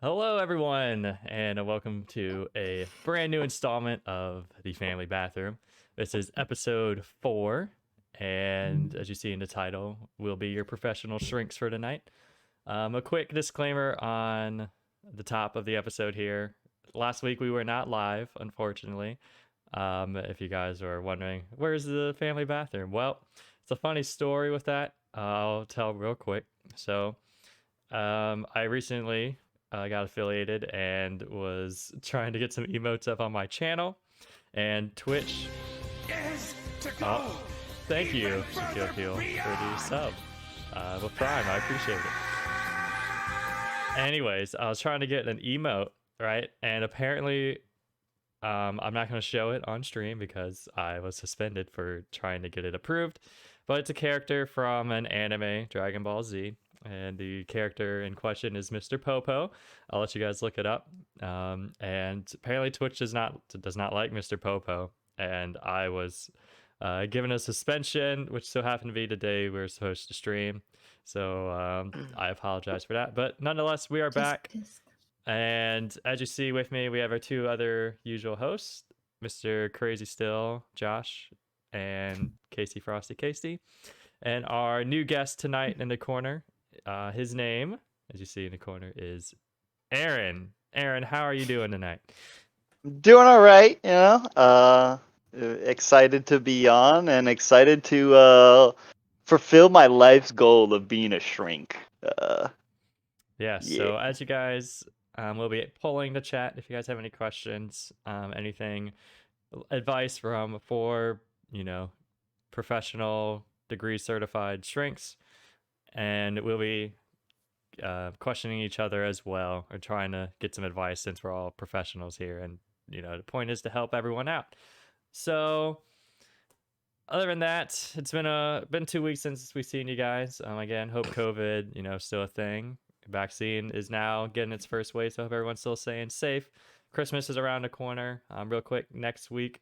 Hello, everyone, and welcome to a brand new installment of the Family Bathroom. This is episode 4, and as you see in the title, we'll be your professional shrinks for tonight. A quick disclaimer on the top of the episode here. Last week we were not live, unfortunately. If you guys are wondering, where's the Family Bathroom? Well, it's a funny story with that. I'll tell real quick. I recently got affiliated and was trying to get some emotes up on my channel, and Twitch. Is to go. Oh, thank you, Shaquille Peel, for the sub with Prime. I appreciate it. Anyways, I was trying to get an emote, right? And apparently, I'm not going to show it on stream because I was suspended for trying to get it approved. But it's a character from an anime, Dragon Ball Z, and the character in question is Mr. Popo. I'll let you guys look it up. And apparently Twitch does not like Mr. Popo, and I was given a suspension, which so happened to be the day we were supposed to stream. So I apologize for that, but nonetheless, we are back. And as you see with me, we have our two other usual hosts, Mr. Crazy Still, Josh, and Casey Frosty Casey. And our new guest tonight in the corner, his name, as you see in the corner, is Aaron. Aaron, how are you doing tonight? Doing all right, excited to be on and excited to fulfill my life's goal of being a shrink. Yeah, so as you guys, we'll be polling the chat if you guys have any questions, anything, advice for professional degree certified shrinks, and we'll be questioning each other as well, or trying to get some advice since we're all professionals here, and the point is to help everyone out. So other than that, it's been 2 weeks since we've seen you guys. Again, hope COVID still a thing. Vaccine is now getting its first wave, so I hope everyone's still staying safe. Christmas is around the corner. Real quick, next week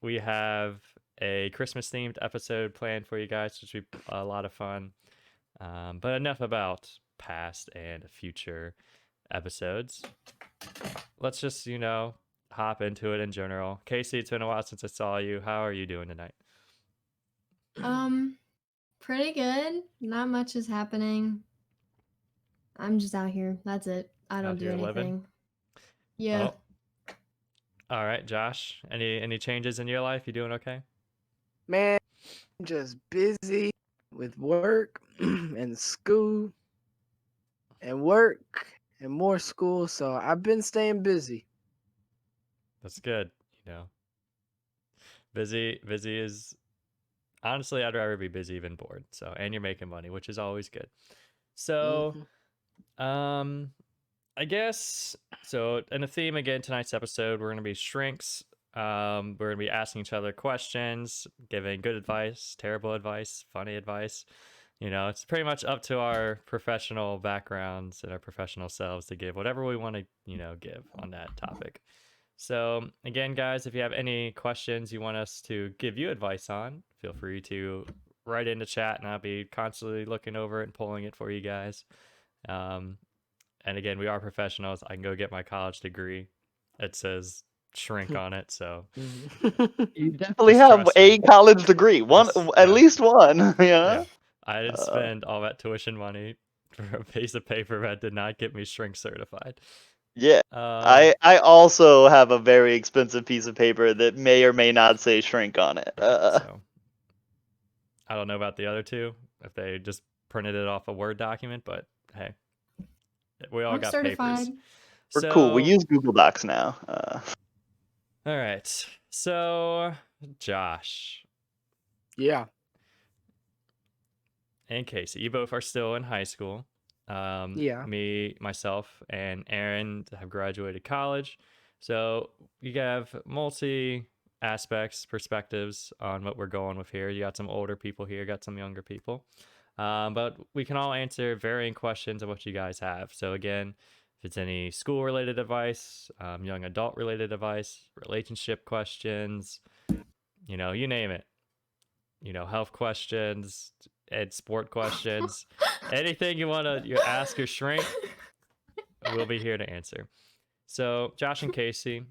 we have a Christmas themed episode planned for you guys, which will be a lot of fun. But enough about past and future episodes. Let's just hop into it in general. Casey, it's been a while since I saw you. How are you doing tonight? Pretty good. Not much is happening. I'm just out here. That's it. I don't do anything. Living? Yeah. Oh. All right, Josh. Any changes in your life? You doing okay? Man, I'm just busy with work and school and work and more school, so I've been staying busy. That's good. Busy is honestly, I'd rather be busy than bored. So, and you're making money, which is always good. So, I guess so. In the theme again tonight's episode, we're gonna be shrinks. We're gonna be asking each other questions, giving good advice, terrible advice, funny advice. It's pretty much up to our professional backgrounds and our professional selves to give whatever we want to, give on that topic. So again, guys, if you have any questions you want us to give you advice on, feel free to write in the chat, and I'll be constantly looking over it and pulling it for you guys. And again, we are professionals. I can go get my college degree. It says shrink on it, so you definitely have a college degree, at least one. Yeah, I didn't spend all that tuition money for a piece of paper that did not get me shrink certified. Yeah, I also have a very expensive piece of paper that may or may not say shrink on it. So I don't know about the other two, if they just printed it off a Word document, but hey, we all got certified. papers. We're cool. We use Google Docs now. All right. So, Josh. Yeah. And Casey, you both are still in high school. Yeah. Me, myself, and Aaron have graduated college. So you have multi aspects, perspectives on what we're going with here. You got some older people here, got some younger people. But we can all answer varying questions of what you guys have. So again, if it's any school-related advice, young adult-related advice, relationship questions, you name it. Health questions, and sport questions, anything you want to ask your shrink, we'll be here to answer. So, Josh and Casey,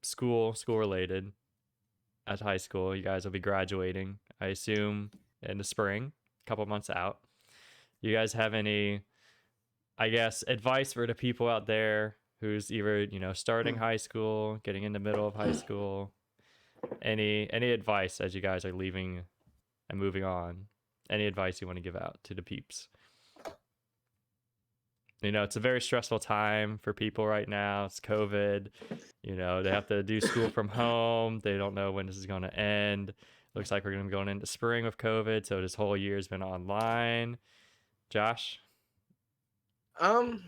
school related. At high school, you guys will be graduating, I assume, in the spring, a couple months out. You guys have any, I guess, advice for the people out there who's either, starting high school, getting in the middle of high school? Any advice as you guys are leaving and moving on? Any advice you want to give out to the peeps? It's a very stressful time for people right now. It's COVID. They have to do school from home. They don't know when this is going to end. Looks like we're going to be going into spring with COVID, so this whole year's been online. Josh? Is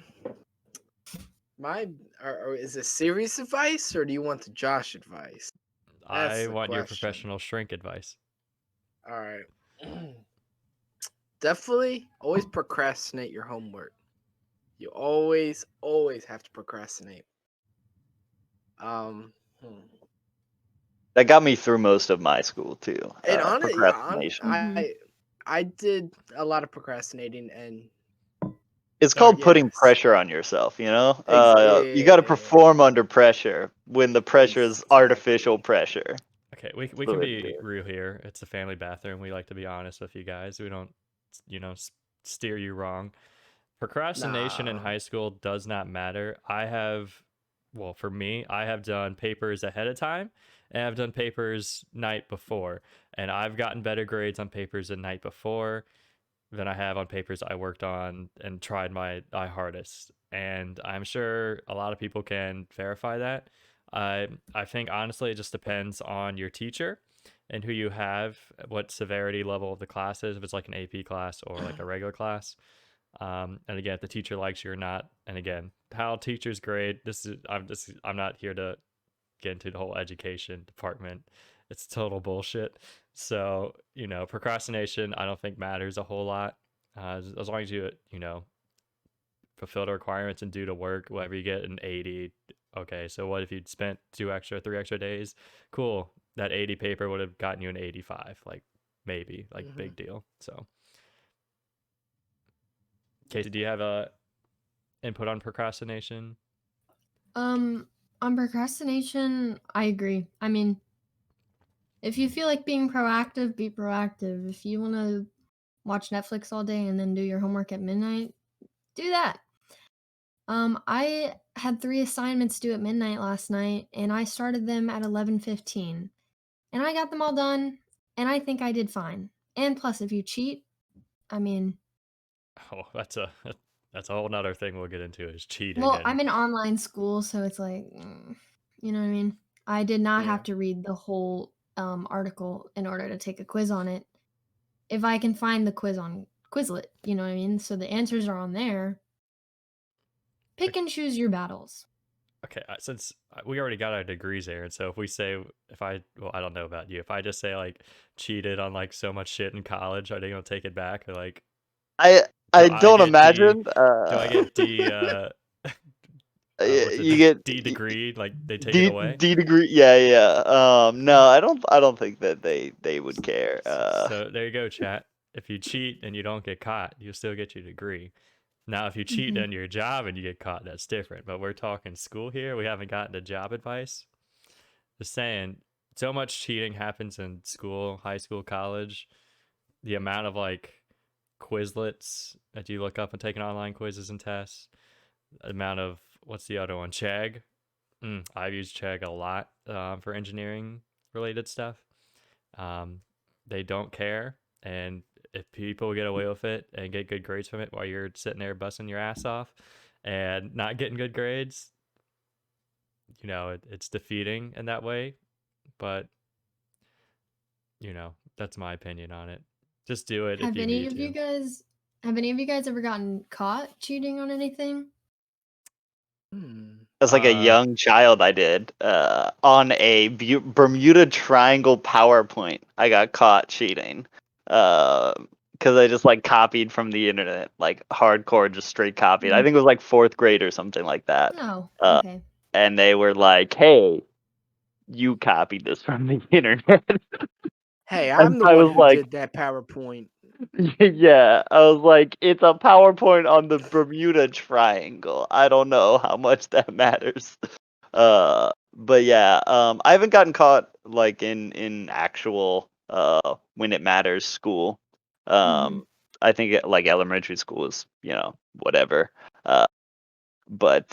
it serious advice, or do you want the Josh advice? That's I the want your question. professional shrink advice. All right. Definitely always procrastinate your homework. You always have to procrastinate. That got me through most of my school too. And Procrastination. I did a lot of procrastinating, and It's called yes. putting pressure on yourself, You got to Yeah. perform under pressure when the pressure is artificial pressure. Okay, we can be real here. It's a family bathroom. We like to be honest with you guys. We don't, steer you wrong. Procrastination in Nah. high school does not matter. For me, I have done papers ahead of time, and I've done papers night before, and I've gotten better grades on papers the night before than I have on papers I worked on and tried my hardest. And I'm sure a lot of people can verify that. I think honestly it just depends on your teacher and who you have, what severity level of the class is, if it's like an AP class or like a regular class. And again, if the teacher likes you or not, and again, how teachers grade. I'm not here to get into the whole education department. It's total bullshit. So procrastination I don't think matters a whole lot, as long as you fulfill the requirements and do the work. Whatever you get an 80, okay. So what if you'd spent 3 extra days? Cool, that 80 paper would have gotten you an 85, like maybe, like big deal. So Casey, do you have a input on procrastination? On procrastination, I agree. I mean, if you feel like being proactive, be proactive. If you want to watch Netflix all day and then do your homework at midnight, do that. I had 3 assignments due at midnight last night, and I started them at 11:15, and I got them all done, and I think I did fine. And plus, if you cheat, I mean, Oh, that's a whole nother thing we'll get into, is cheating. well, And I'm in online school, so it's like, you know what I mean? I did not have to read the whole article in order to take a quiz on it. If I can find the quiz on Quizlet, you know what I mean? So the answers are on there. Pick and choose your battles. okay, since we already got our degrees there, and so if we say, I don't know about you, if I just say like cheated on like so much shit in college, are they gonna take it back? Or like, I don't imagine. Do I get D? You get D degree, like they take it away. D degree, yeah. No, I don't think that they would care. So there you go, chat. If you cheat and you don't get caught, you still get your degree. Now, if you cheat on your job and you get caught, that's different. But we're talking school here. We haven't gotten to job advice. Just saying, so much cheating happens in school, high school, college. The amount of like Quizlets that you look up and taking online quizzes and tests. The amount of, what's the other one? Chegg. I've used Chegg a lot for engineering related stuff. They don't care, and if people get away with it and get good grades from it while you're sitting there busting your ass off and not getting good grades, it's defeating in that way. But that's my opinion on it. Just do it if you need to. Have any of you guys ever gotten caught cheating on anything? As like a young child, I did on a Bermuda Triangle PowerPoint. I got caught cheating because I just like copied from the internet, like hardcore, just straight copied. I think it was like 4th grade or something like that. Oh, okay. And they were like, "Hey, you copied this from the internet." Hey, I'm the one who did that PowerPoint. Yeah, I was like, it's a PowerPoint on the Bermuda Triangle. I don't know how much that matters. But yeah, I haven't gotten caught like in actual when it matters school. Mhm. I think like elementary school is whatever. Uh, but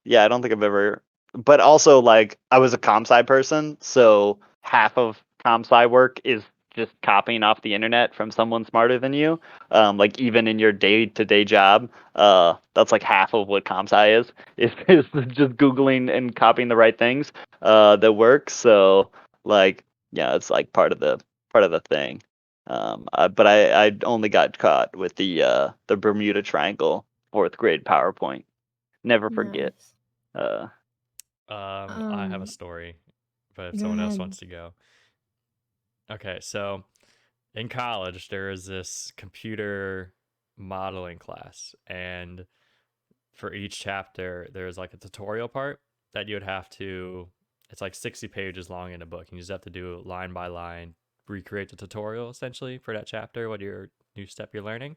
yeah, I don't think I've ever. But also, like, I was a comp sci person, so half of comp sci work is just copying off the internet from someone smarter than you. Like even in your day to day job, that's like half of what comp sci is just googling and copying the right things that work. So like, yeah, it's like part of the thing. But I only got caught with the Bermuda Triangle fourth grade PowerPoint. Never forget. Nice. Uh, I have a Um, story, but if go someone else ahead. wants to go. Okay, so in college there is this computer modeling class, and for each chapter there's like a tutorial part that you would have to. It's like 60 pages long in a book, and you just have to do line by line, recreate the tutorial essentially for that chapter, what your new step you're learning.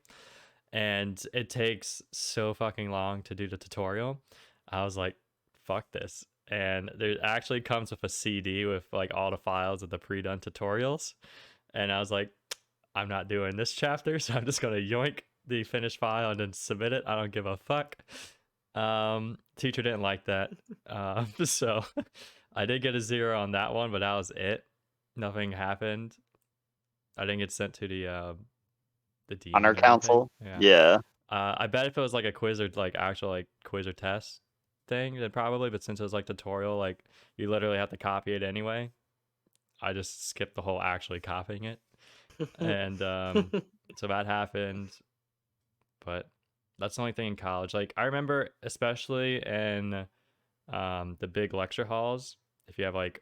And it takes so fucking long to do the tutorial. I was like, fuck this. And there actually comes with a CD with like all the files of the pre-done tutorials. And I was like, I'm not doing this chapter, so I'm just gonna yoink the finished file and then submit it. I don't give a fuck. Teacher didn't like that. So I did get a 0 on that one, but that was it. Nothing happened. I didn't get sent to the dean Honor or anything. Council. Yeah. Yeah. I bet if it was like a quiz or like actual like quiz or test thing, then probably. But since it was like tutorial, like you literally have to copy it anyway. I just skipped the whole actually copying it, and so that happened. But that's the only thing in college. Like I remember, especially in the big lecture halls, if you have like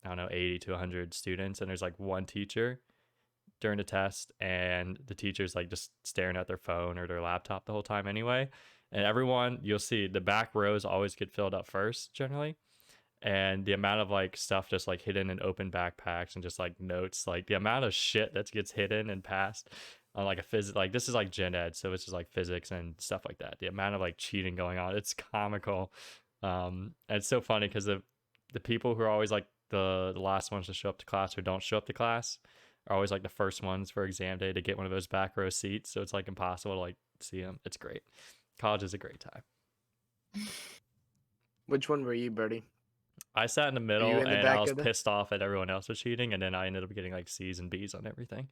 I don't know 80 to 100 students, and there's like one teacher during the test, and the teacher's like just staring at their phone or their laptop the whole time anyway. And everyone, you'll see the back rows always get filled up first generally. And the amount of like stuff just like hidden in open backpacks and just like notes, like the amount of shit that gets hidden and passed on like a physics, like this is like gen ed, so it's just like physics and stuff like that. The amount of like cheating going on, it's comical. And it's so funny because the people who are always like the last ones to show up to class or don't show up to class are always like the first ones for exam day to get one of those back row seats. So it's like impossible to like see them. It's great. College is a great time. Which one were you, Birdie? I sat in the Were you middle in the and I back was of the? pissed off that everyone else was cheating, and then I ended up getting like C's and B's on everything.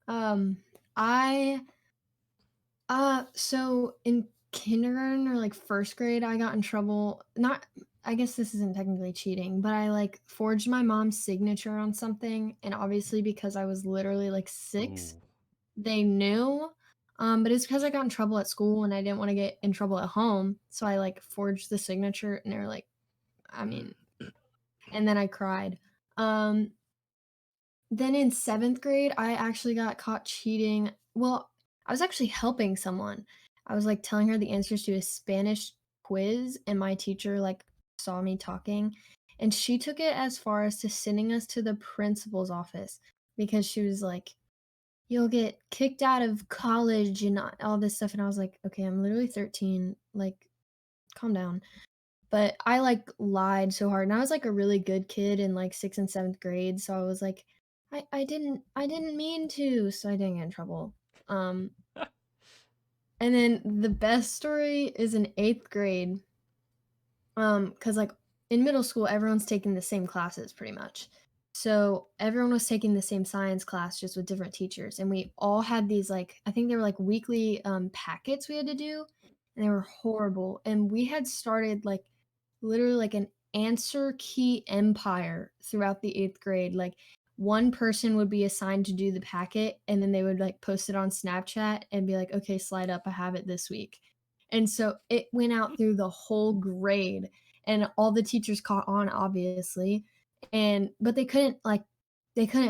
Um, I so in kindergarten or like first grade, I got in trouble. Not, I guess this isn't technically cheating, but I like forged my mom's signature on something, and obviously because I was literally like 6, Ooh. they knew. But it's because I got in trouble at school and I didn't want to get in trouble at home, so I like forged the signature, and they're like, I mean, and then I cried. Um, then in 7th grade, I actually got caught cheating. Well, I was actually helping someone. I was, like, telling her the answers to a Spanish quiz, and my teacher, like, saw me talking, and she took it as far as to sending us to the principal's office because she was like, "You'll get kicked out of college and all this stuff," and I was like, "Okay, I'm literally 13, like, calm down." But I, like, lied so hard, and I was, like, a really good kid in, like, 6th and 7th grade, so I was like, I didn't mean to," so I didn't get in trouble. Um, and then the best story is in 8th grade, because like, in middle school, everyone's taking the same classes pretty much. So, everyone was taking the same science class just with different teachers, and we all had these, like I think they were, like, weekly, packets we had to do, and they were horrible, and we had started, like, literally, like, an answer key empire throughout the 8th grade, like, one person would be assigned to do the packet, and then they would, like, post it on Snapchat and be like, "Okay, slide up, I have it this week." And so, it went out through the whole grade, and all the teachers caught on, obviously, and but they couldn't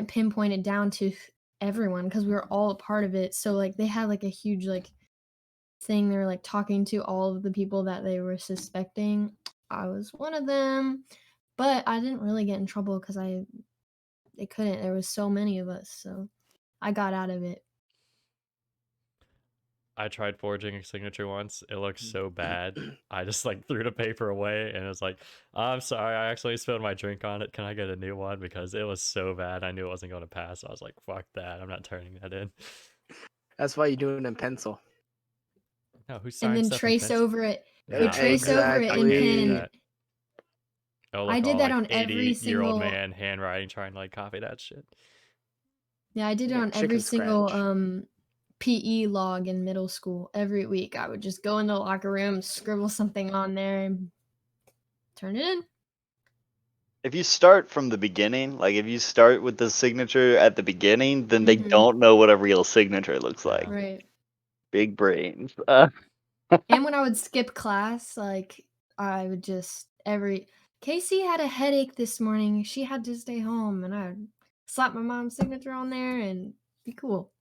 pinpoint it down to everyone because we were all a part of it, so, like, they had, like, a huge, like, thing they were, like, talking to all of the people that they were suspecting. I was one of them, but I didn't really get in trouble because I they couldn't. There was so many of us, so I got out of it. I tried forging a signature once. It looked so bad. I just like threw the paper away and it was like, I'm sorry, I actually spilled my drink on it. Can I get a new one? Because it was so bad. I knew it wasn't going to pass. I was like, fuck that. I'm not turning that in. That's why you do it in pencil. No, who And signs then stuff in trace pencil? over it. No, You trace over it I in can't do pen. that. Oh, I look, did all that like on every 80-year-old single. man handwriting trying to like copy that shit. Yeah, I did it Yeah, on every chicken single scratch. PE log in middle school. Every week, I would just go in the locker room, scribble something on there, and turn it in. If you start from the beginning, like if you start with the signature at the beginning, then they Mhm. don't know what a real signature looks Yeah. like. Right. Big brains. And when I would skip class, like I would just Casey had a headache this morning. She had to stay home, and I would slap my mom's signature on there and be cool.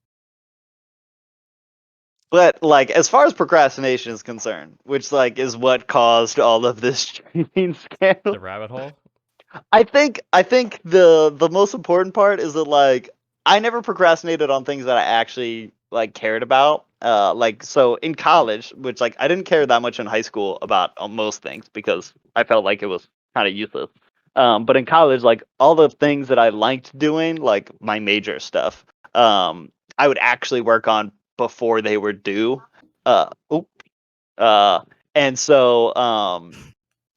But like as far as procrastination is concerned, which like is what caused all of this cheating scandal. The rabbit hole? I think the most important part is that like I never procrastinated on things that I actually like cared about. Like so in college, which like I didn't care that much in high school about most things because I felt like it was kind of useless. But in college, like all the things that I liked doing, like my major stuff, I would actually work on before they were due. Oop. Uh, and so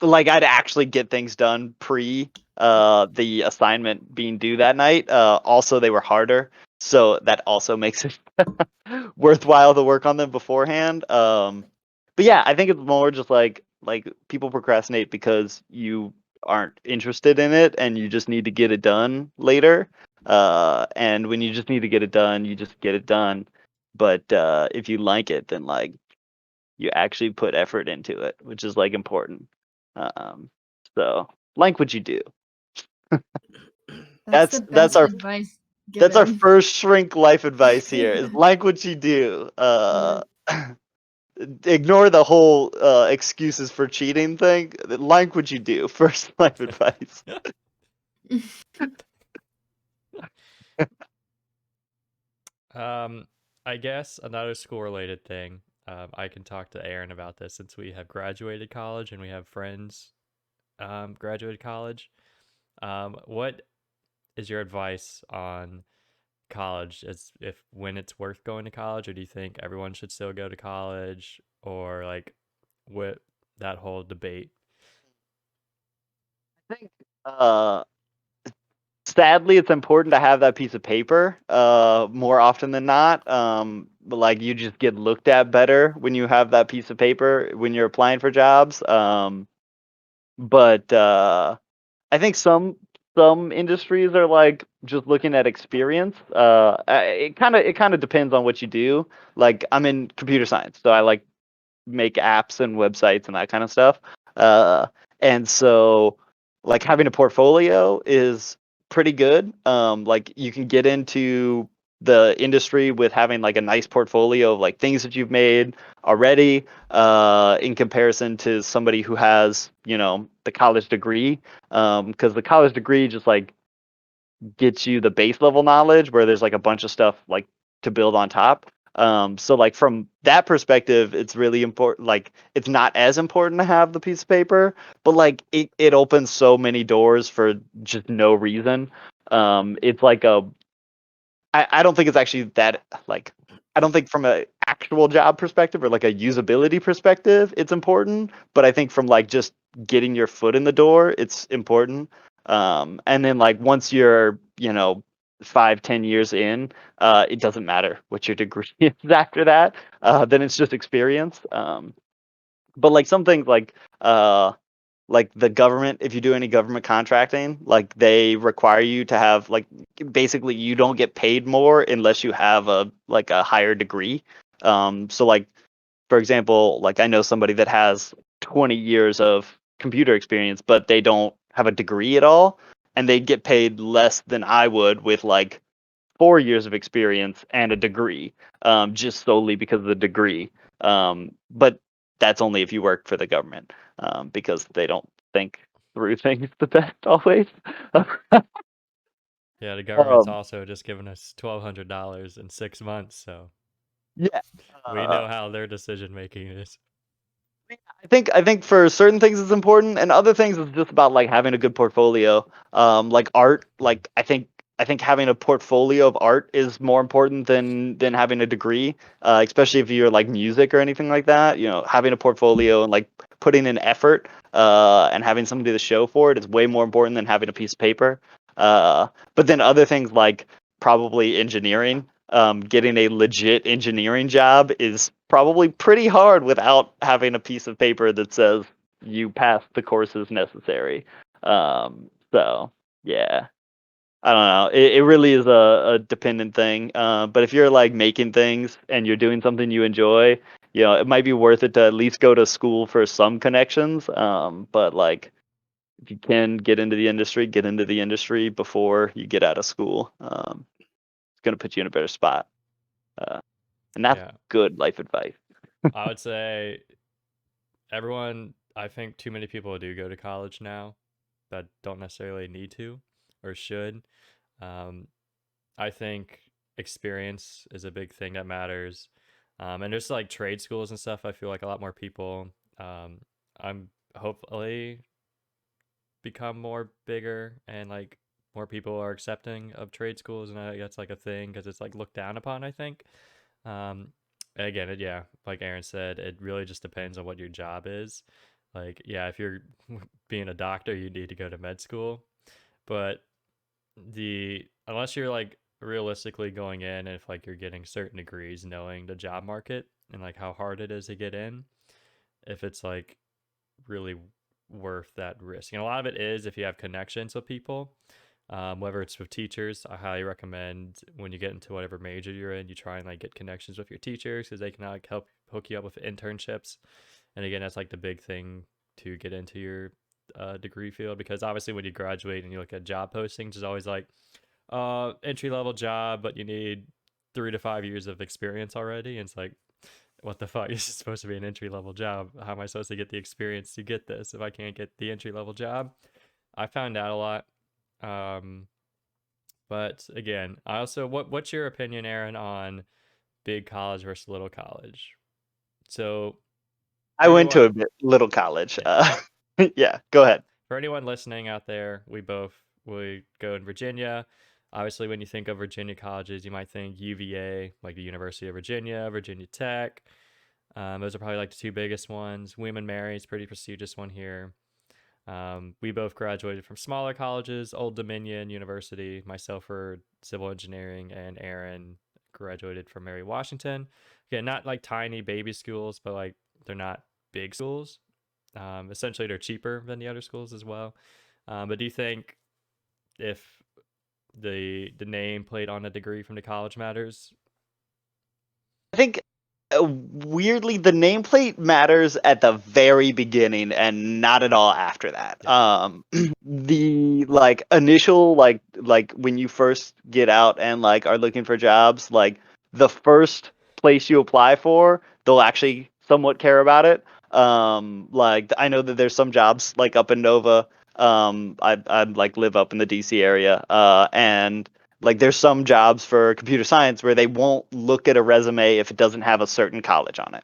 like I'd actually get things done pre the assignment being due that night. Also they were harder, so that also makes it worthwhile to work on them beforehand. But yeah, I think it's more just like people procrastinate because you aren't interested in it and you just need to get it done later. And when you just need to get it done, you just get it done. But if you like it, then like you actually put effort into it, which is like important. Um, so like what you do. That's the That's best our advice that's our given. first shrink life advice here. Is like what you do. Ignore the whole excuses for cheating thing. Like what you do. First life advice. I guess another school related thing. I can talk to Aaron about this since we have graduated college and we have friends graduated college. What is your advice on college? Is if when it's worth going to college, or do you think everyone should still go to college, or like what that whole debate? I think sadly it's important to have that piece of paper more often than not. But like you just get looked at better when you have that piece of paper when you're applying for jobs. But I think some industries are like just looking at experience. It kind of depends on what you do. Like I'm in computer science, so I like make apps and websites and that kind of stuff. Uh, and so like having a portfolio is pretty good. Like you can get into the industry with having like a nice portfolio of like things that you've made already in comparison to somebody who has, you know, the college degree. Because the college degree just like gets you the base level knowledge where there's like a bunch of stuff like to build on top. So like from that perspective, it's really important. Like it's not as important to have the piece of paper, but like it opens so many doors for just no reason. It's like I don't think it's actually that like I don't think from a actual job perspective or like a usability perspective it's important, but I think from like just getting your foot in the door it's important. And then like once you're, you know, 5-10 years in, it doesn't matter what your degree is after that. Then it's just experience. But like some things like the government, if you do any government contracting, like they require you to have like basically you don't get paid more unless you have a like a higher degree. So like for example, like I know somebody that has 20 years of computer experience, but they don't have a degree at all, and they get paid less than I would with like 4 years of experience and a degree, just solely because of the degree. But that's only if you work for the government, because they don't think through things the best always. Yeah, the government's Um, also just given us $1,200 in 6 months, so yeah. we know how their decision making is. I think for certain things it's important, and other things it's just about like having a good portfolio. Like art, like I think having a portfolio of art is more important than having a degree. Especially if you're like music or anything like that. You know, having a portfolio and like putting in effort, and having somebody to show for it is way more important than having a piece of paper. But then other things like probably engineering. Getting a legit engineering job is probably pretty hard without having a piece of paper that says you passed the courses necessary. So yeah, I don't know. It really is a dependent thing. But if you're like making things and you're doing something you enjoy, you know, it might be worth it to at least go to school for some connections. But like if you can get into the industry before you get out of school. It's gonna put you in a better spot. Uh, and that's Yeah. good life advice. I would say everyone, I think too many people do go to college now that don't necessarily need to or should. Um, I think experience is a big thing that matters. And there's like trade schools and stuff. I feel like a lot more people, I'm hopefully become more bigger and like more people are accepting of trade schools. And I think that's like a thing because it's like looked down upon, I think. Um, again, yeah, like Aaron said, it really just depends on what your job is. Like, yeah, if you're being a doctor, you need to go to med school. But unless you're like realistically going in, if like you're getting certain degrees, knowing the job market and like how hard it is to get in, if it's like really worth that risk. And a lot of it is if you have connections with people, whether it's with teachers. I highly recommend when you get into whatever major you're in, you try and like get connections with your teachers because they can like help hook you up with internships. And again, that's like the big thing to get into your degree field because obviously when you graduate and you look at job postings, it's always like entry level job, but you need 3 to 5 years of experience already. And it's like, what the fuck? This is supposed to be an entry level job. How am I supposed to get the experience to get this if I can't get the entry level job? I found out a lot. Um, but again, I also what's your opinion, Aaron, on big college versus little college? So I for went to anyone, a little college. yeah, Yeah, go ahead. for anyone listening out there, we go in Virginia. Obviously, when you think of Virginia colleges, you might think UVA, like the University of Virginia, Virginia Tech. Those are probably like the two biggest ones. William and Mary's pretty prestigious one here. We both graduated from smaller colleges, Old Dominion University, myself for civil engineering, and Aaron graduated from Mary Washington. Again, not like tiny baby schools, but like they're not big schools. Essentially, they're cheaper than the other schools as well. But do you think if the name played on a degree from the college matters? I think weirdly the nameplate matters at the very beginning and not at all after that. Yeah. The like initial like when you first get out and like are looking for jobs, like the first place you apply for, they'll actually somewhat care about it. Like I know that there's some jobs like up in Nova. I like live up in the DC area. And like there's some jobs for computer science where they won't look at a resume if it doesn't have a certain college on it.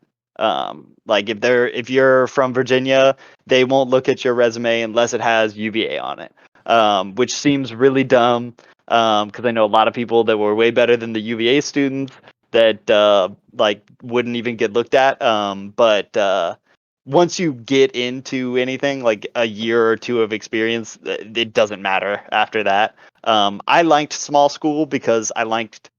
Like if you're from Virginia, they won't look at your resume unless it has UVA on it. Which seems really dumb. Because I know a lot of people that were way better than the UVA students that like wouldn't even get looked at. But once you get into anything like a year or two of experience, it doesn't matter after that. I liked small school because I liked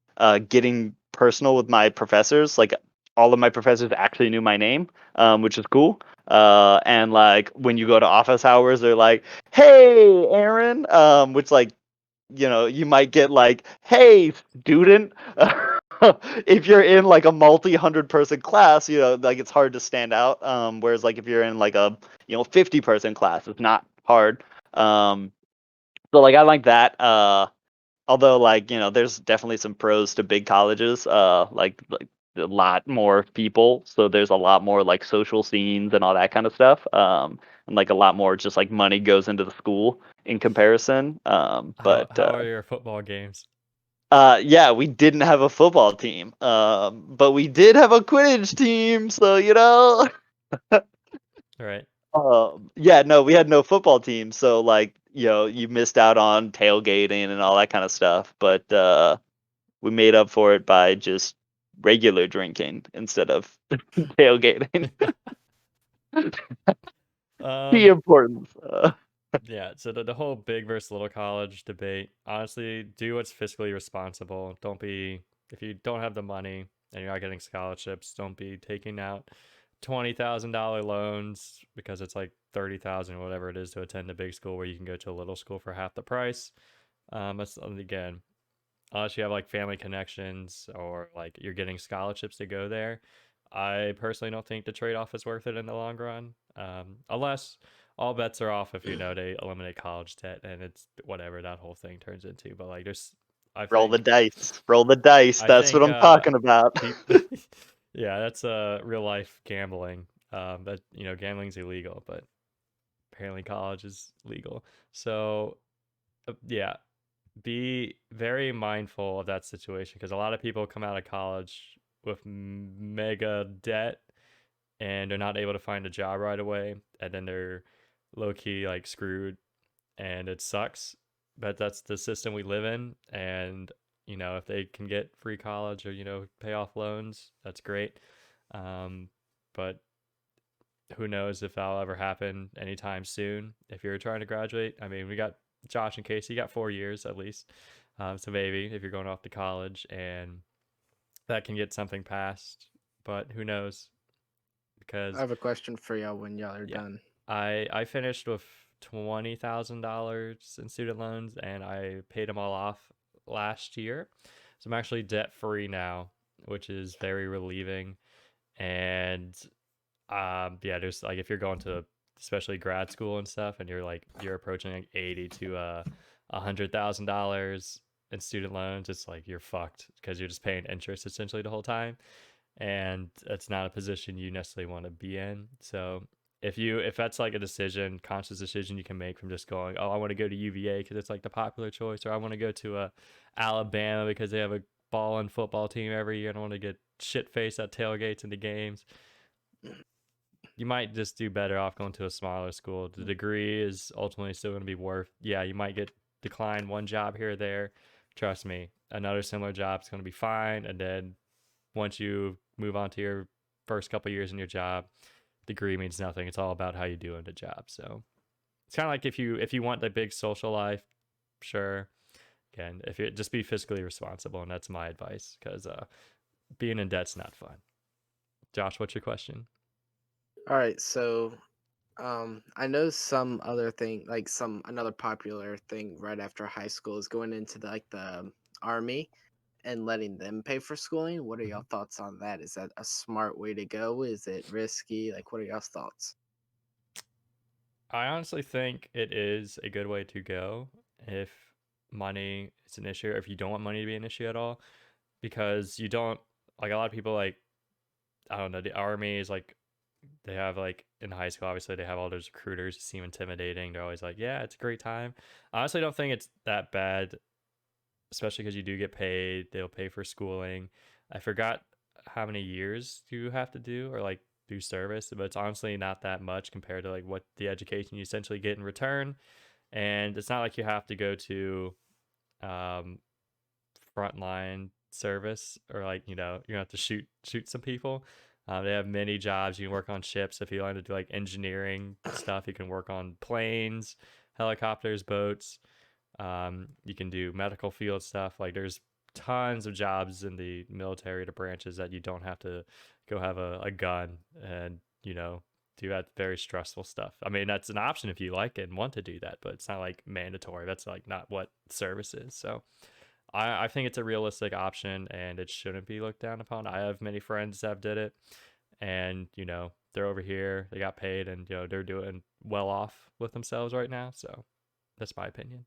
getting personal with my professors. Like all of my professors actually knew my name, which is cool. And like when you go to office hours, they're like, "Hey, Aaron," which like you might get like, "Hey, student." If you're in like a multi-hundred person class, like it's hard to stand out. Whereas like if you're in like a 50-person class, it's not hard. So like I like that. Although like there's definitely some pros to big colleges. Like a lot more people, so there's a lot more like social scenes and all that kind of stuff. And like a lot more just like money goes into the school in comparison. But how are your football games? yeah, we didn't have a football team, but we did have a Quidditch team. So Right. yeah, no, we had no football team. So like, you missed out on tailgating and all that kind of stuff. But we made up for it by just regular drinking instead of tailgating. The Um, importance. yeah, so the whole big versus little college debate, honestly, do what's fiscally responsible. Don't be, if you don't have the money and you're not getting scholarships, don't be taking out $20,000 loans because it's like 30,000 or whatever it is to attend a big school where you can go to a little school for half the price. That's again, unless you have like family connections or like you're getting scholarships to go there. I personally don't think the trade-off is worth it in the long run. Unless all bets are off if they eliminate college debt and it's whatever that whole thing turns into. But like, I Roll the think, dice. Roll the dice. I That's what think, I'm talking about. yeah, that's real life gambling. But gambling's illegal, but apparently college is legal. So, yeah, be very mindful of that situation because a lot of people come out of college with mega debt and they're not able to find a job right away, and then they're low key like screwed, and it sucks. But that's the system we live in, and if they can get free college or pay off loans, that's great. But who knows if that'll ever happen anytime soon. If you're trying to graduate, I mean, we got Josh and Casey, you got 4 years at least. So maybe if you're going off to college and that can get something passed, but who knows? Because I have a question for y'all when y'all are yeah, done. I finished with $20,000 in student loans and I paid them all off last year. So I'm actually debt free now, which is very relieving. And yeah, there's like if you're going to especially grad school and stuff and you're approaching like 80 to $100,000 in student loans, it's like you're fucked because you're just paying interest essentially the whole time, and it's not a position you necessarily want to be in. So if that's like a conscious decision you can make from just going, oh, I want to go to UVA because it's like the popular choice, or I want to go to Alabama because they have a ball and football team every year and I want to get shit faced at tailgates into games, you might just do better off going to a smaller school. The degree is ultimately still going to be worth. Yeah, you might get declined one job here or there. Trust me, another similar job is going to be fine. And then once you move on to your first couple years in your job, degree means nothing. It's all about how you do in the job. So it's kind of like if you want the big social life, sure. Again, if you just be fiscally responsible, and that's my advice because being in debt's not fun. Josh, what's your question? All right, so I know some other thing, like another popular thing right after high school is going into the army and letting them pay for schooling. What are y'all thoughts on that? Is that a smart way to go? Is it risky? Like, what are y'all's thoughts? I honestly think it is a good way to go if money is an issue, or if you don't want money to be an issue at all, because you don't like a lot of people like I don't know, the army is like they have like in high school obviously they have all those recruiters who seem intimidating. They're always like, yeah, it's a great time. I honestly don't think it's that bad, especially because you do get paid. They'll pay for schooling. I forgot how many years you have to do or like do service, but it's honestly not that much compared to like what the education you essentially get in return. And it's not like you have to go to um, frontline service or like you have to shoot some people. They have many jobs. You can work on ships if you want to do like engineering stuff. You can work on planes, helicopters, boats. You can do medical field stuff. Like there's tons of jobs in the military to branches that you don't have to go have a gun and do that very stressful stuff. I mean, that's an option if you like it and want to do that, but it's not like mandatory. That's like not what service is. So I think it's a realistic option and it shouldn't be looked down upon. I have many friends that did it and they're over here, they got paid and they're doing well off with themselves right now. So that's my opinion.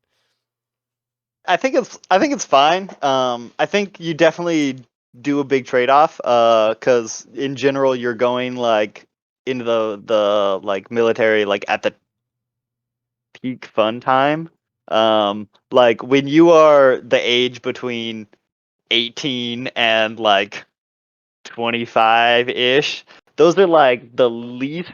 I think it's fine. I think you definitely do a big trade off. Because in general you're going like into the like military like at the peak fun time. Like when you are the age between 18 and like 25-ish, those are like the least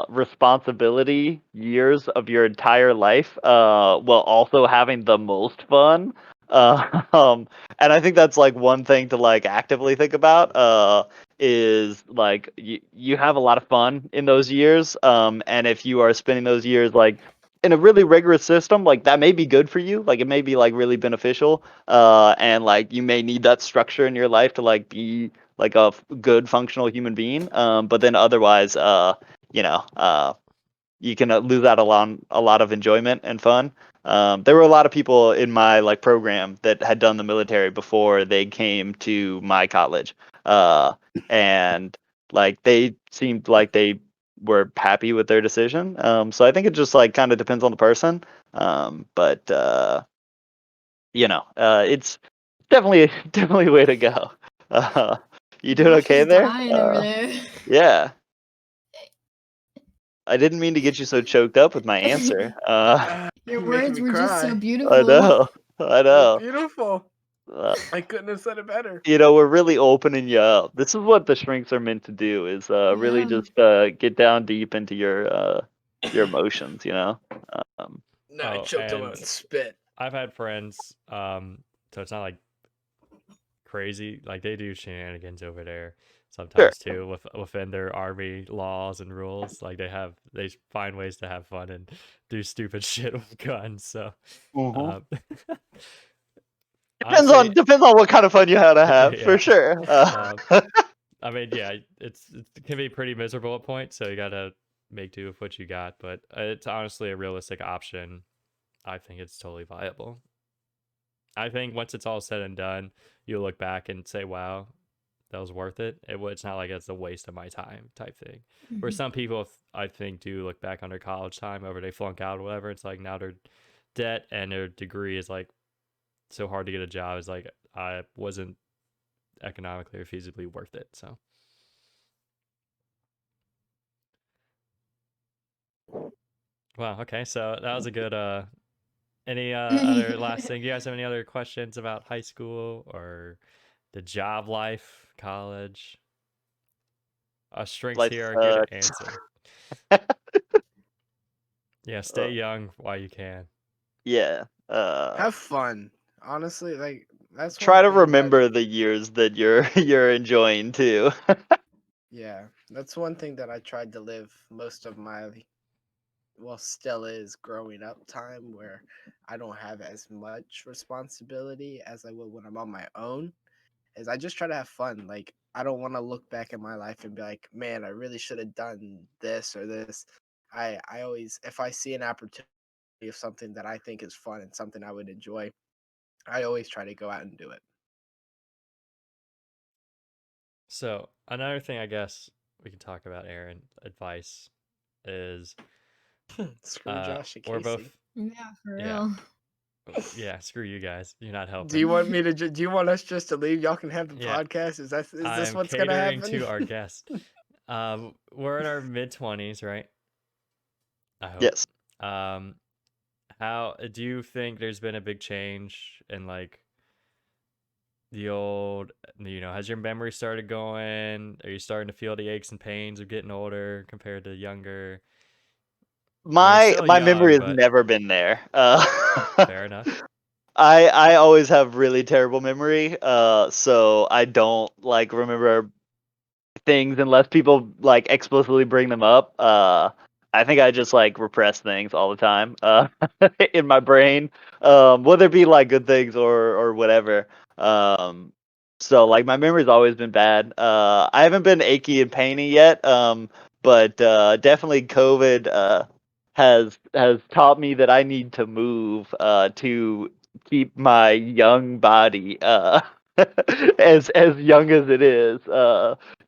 responsibility years of your entire life, while also having the most fun. And I think that's like one thing to like actively think about, is like you have a lot of fun in those years, and if you are spending those years like in a really rigorous system, like that may be good for you, like it may be like really beneficial, and like you may need that structure in your life to like be like a good functional human being, but then otherwise, you know, you can lose out a lot of enjoyment and fun. There were a lot of people in my like program that had done the military before they came to my college, and like they seemed like they were happy with their decision. So I think it just like kind of depends on the person. But it's definitely definitely a way to go. You doing Josh okay is there? dying over there. Yeah. I didn't mean to get you so choked up with my answer. Your You're making words me were just so cry. beautiful. I know. I That's know. beautiful. Uh, I couldn't have said it better. we're really opening you up. This is what the shrinks are meant to do, is really Yeah. just get down deep into your emotions, you know? Um, No, I Oh, choked on my own and spit. I've had friends, so it's not like crazy. Like they do shenanigans over there sure. sometimes too, within their army laws and rules. Like they find ways to have fun and do stupid shit with guns. So, Mhm. um, Depends honestly, on what kind of fun you had to have, for yeah. sure. I mean, yeah, it can be pretty miserable at points, so you gotta make do with what you got. But it's honestly a realistic option. I think it's totally viable. I think once it's all said and done, you'll look back and say, "Wow, that was worth it." It's not like it's a waste of my time type thing. Where Mhm. some people, I think, do look back on their college time, over they flunk out or whatever. It's like now their debt and their degree is like so hard to get a job. It's like I wasn't economically or feasibly worth it. So, wow. Okay, so that was a good. Any other last thing? Do you guys have any other questions about high school or the job life, college? Us shrinks Life here are here to sucks. answer. Yeah, stay young while you can. Yeah. Have fun. Honestly, like that's one Try to thing that remember the years that you're you're enjoying too. yeah, that's one thing that I tried to live most of my well still is growing up time where I don't have as much responsibility as I will when I'm on my own. Is I just try to have fun. Like I don't want to look back at my life and be like, man, I really should have done this or this. I always if I see an opportunity of something that I think is fun and something I would enjoy, I always try to go out and do it. So another thing I guess we can talk about, Aaron, advice is Screw Josh and we're both Casey. Yeah, for yeah. real. Yeah, screw you guys. You're not Do helping. you want me to? Do you want us just to leave? Y'all can have the Yeah, podcast. Is this I'm what's gonna catering happen? to our guests. We're in our mid-20s, right? I hope. Yes. How do you think there's been a big change in like the old, has your memory started going? Are you starting to feel the aches and pains of getting older compared to younger? I mean, you're My still my memory young, has but never been there. fair enough. I always have really terrible memory. So I don't like remember things unless people like explicitly bring them up. I think I just like repress things all the time in my brain, whether it be like good things or whatever. So like my memory's always been bad. I haven't been achy and painy yet, but definitely COVID has taught me that I need to move to keep my young body as young as it is.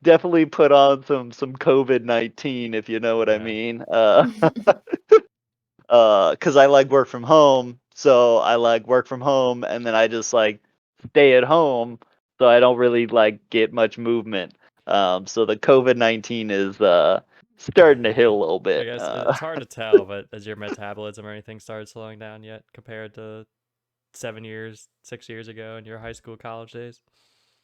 Definitely put on some COVID-19, if you know what I Yeah. mean. Because I like work from home, so I like work from home, and then I just like stay at home, so I don't really like get much movement. So the COVID-19 starting to hit a little I bit. guess it's hard to tell, but has your metabolism or anything started slowing down yet compared to 6 years ago in your high school, college days?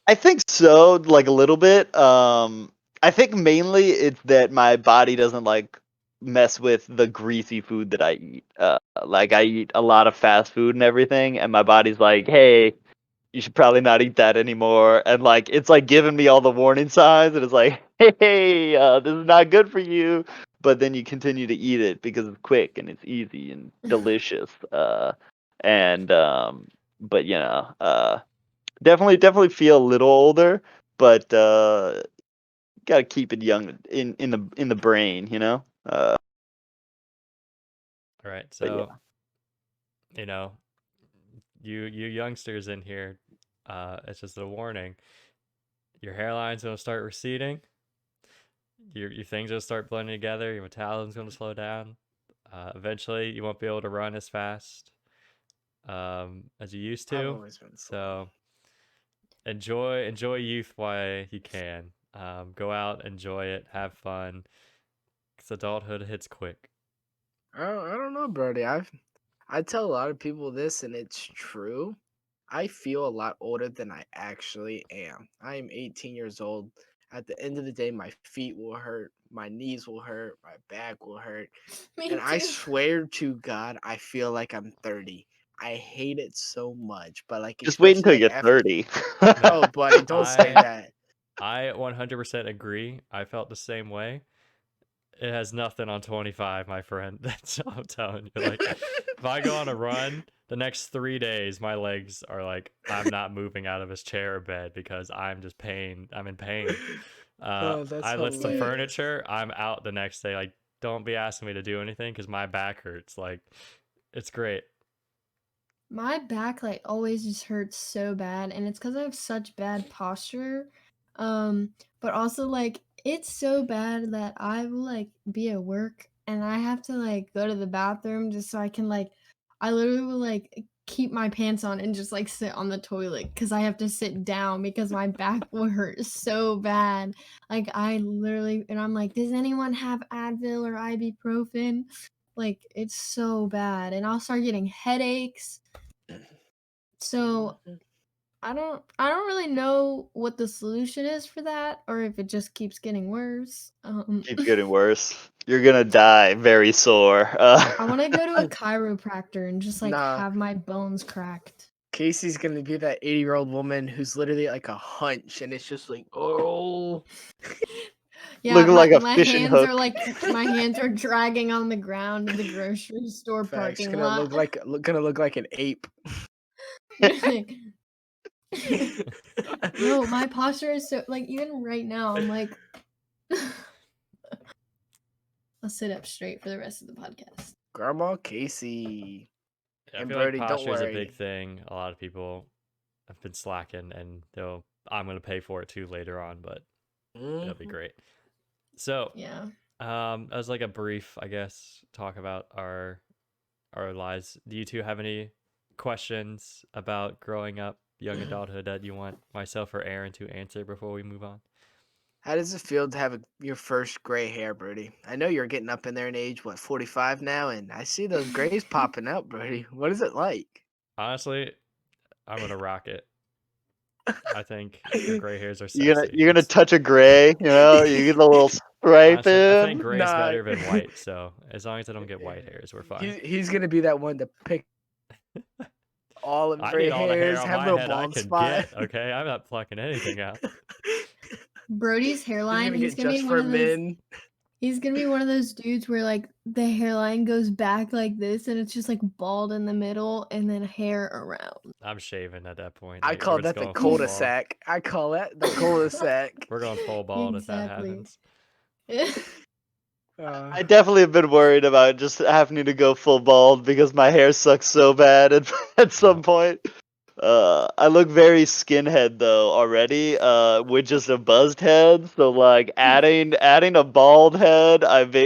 I think so, like a little bit. I think mainly it's that my body doesn't like mess with the greasy food that I eat. Like I eat a lot of fast food and everything, and my body's like, "Hey, you should probably not eat that anymore." And like it's like giving me all the warning signs, and it's like, "Hey, this is not good for you." But then you continue to eat it because it's quick and it's easy and delicious. And but definitely feel a little older, but gotta keep it young in the brain, you know. All right, But yeah, so you know, you youngsters in here, it's just a warning. Your hairline's gonna start receding. Your things will start blending together. Your metabolism's gonna slow down. Eventually, you won't be able to run as fast as you used I've to. always been So slow. enjoy youth while you can. Go out, enjoy it, have fun. Cause adulthood hits quick. I don't know, Brody. I tell a lot of people this, and it's true. I feel a lot older than I actually am. I am 18 years old. At the end of the day, my feet will hurt, my knees will hurt, my back will hurt. Me And I too. swear to God, I feel like I'm 30. I hate it so much, but like just wait especially until like you're after. 30. Oh, buddy, don't say that. I 100% agree. I felt the same way. It has nothing on 25, my friend. That's all I'm telling you. Like, if I go on a run, the next 3 days, my legs are like, I'm not moving out of this chair or bed because I'm just pain. I'm in pain. Oh, that's I lift some hilarious. furniture. I'm out the next day. Like, don't be asking me to do anything because my back hurts. Like, it's great. My back like always just hurts so bad, and it's because I have such bad posture. But also like it's so bad that I will like be at work and I have to like go to the bathroom just so I can like I literally will like keep my pants on and just like sit on the toilet because I have to sit down because my back will hurt so bad. Like I literally and I'm like, does anyone have Advil or ibuprofen? Like it's so bad, and I'll start getting headaches. So I don't really know what the solution is for that or if it just keeps getting worse. Keeps getting worse. You're gonna die very sore. I want to go to a chiropractor and just like Nah, have my bones cracked. Casey's gonna be that 80-year-old woman who's literally like a hunch, and it's just like, oh. Yeah, Looking like a my fishing hands hook. are like my hands are dragging on the ground in the grocery store Facts, parking gonna lot. gonna look like an ape. No, my posture is so like even right now I'm like I'll sit up straight for the rest of the podcast. Grandma Casey. I And feel like Brody, don't posture is a big worry. thing. A lot of people have been slacking, and I'm gonna pay for it too later on, but it'll be Mhm. great. So, Yeah. as like a brief, I guess, talk about our lives. Do you two have any questions about growing up, young adulthood that you want myself or Aaron to answer before we move on? How does it feel to have your first gray hair, Brody? I know you're getting up in there in age, what, 45 now, and I see those grays popping out, Brody. What is it like? Honestly, I'm gonna rock it. I think the gray hairs are You're sexy. gonna It's touch a gray, you know, you get a little stripe honestly, I think in. gray's Nah, better than white. So as long as I don't get white hairs, we're fine. he's gonna be that one to pick all of I gray need all the hair hairs, on have my little head I bald can spot. get. Okay, I'm not plucking anything out. Brody's He's hairline, gonna he's get gonna be just one for of those men. He's gonna be one of those dudes where like the hairline goes back like this and it's just like bald in the middle and then hair around. I'm shaving at that point. I Like call we're just that the going full bald. cul-de-sac. I call that the cul-de-sac. We're going full bald if that Exactly. happens. I definitely have been worried about just having to go full bald because my hair sucks so bad at some point. I look very skinhead though already, with just a buzzed head. So like adding a bald head,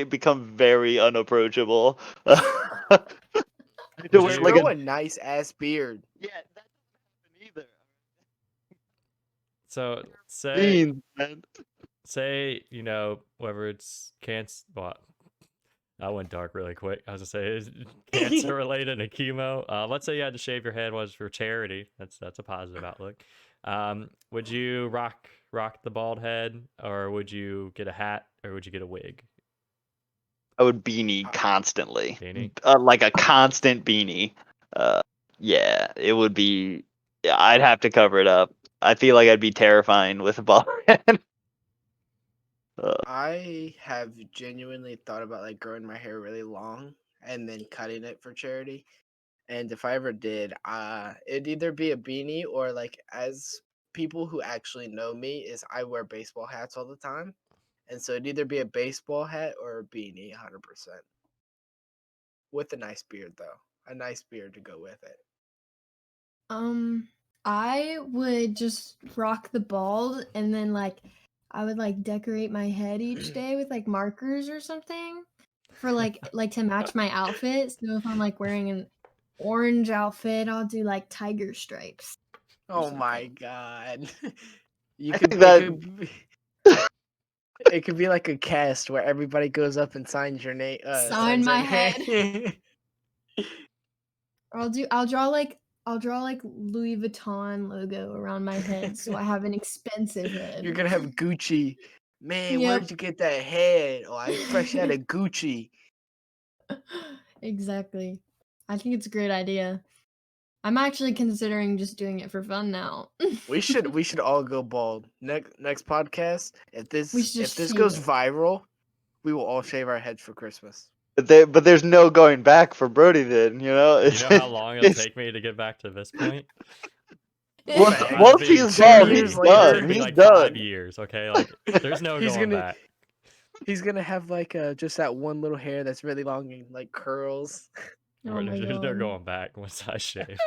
become very unapproachable. I need to Would wear Just you like grow a a nice ass beard. yeah. That doesn't happen either. so say Beans, man. say, whether it's cancer, well, I went dark really quick. I was gonna say it's cancer related and chemo. Let's say you had to shave your head was for charity. That's a positive outlook. Would you rock the bald head, or would you get a hat, or would you get a wig? I would beanie constantly, Beanie? like a constant beanie. Yeah, it would be. Yeah, I'd have to cover it up. I feel like I'd be terrifying with a bald head. I have genuinely thought about like growing my hair really long and then cutting it for charity. And if I ever did, it'd either be a beanie or like as people who actually know me is I wear baseball hats all the time. And so it'd either be a baseball hat or a beanie 100%. With a nice beard though. A nice beard to go with it. I would just rock the bald and then I would decorate my head each day with markers or something for like to match my outfit. So if I'm wearing an orange outfit, I'll do tiger stripes. Oh my god. You I could think that it could be like a cast where everybody goes up and signs your name Sign signs my their head. name. Or I'll draw Louis Vuitton logo around my head so I have an expensive head. You're gonna have Gucci. Man, Yep. where'd you get that head? Oh, I fresh out of Gucci. Exactly. I think it's a great idea. I'm actually considering just doing it for fun now. We should all go bald. Next podcast, if We should just this shave goes it. viral, we will all shave our heads for Christmas. but there's no going back for Brody. Then You know how long it'll it's- take me to get back to this point? Once, Facts. once It'll be he's 2 bald, years he's later. done. It'll be He's like done. 5 years, okay? There's no He's going gonna- back. He's gonna have just that one little hair that's really long and curls. Oh my There's no god. going back once I shave.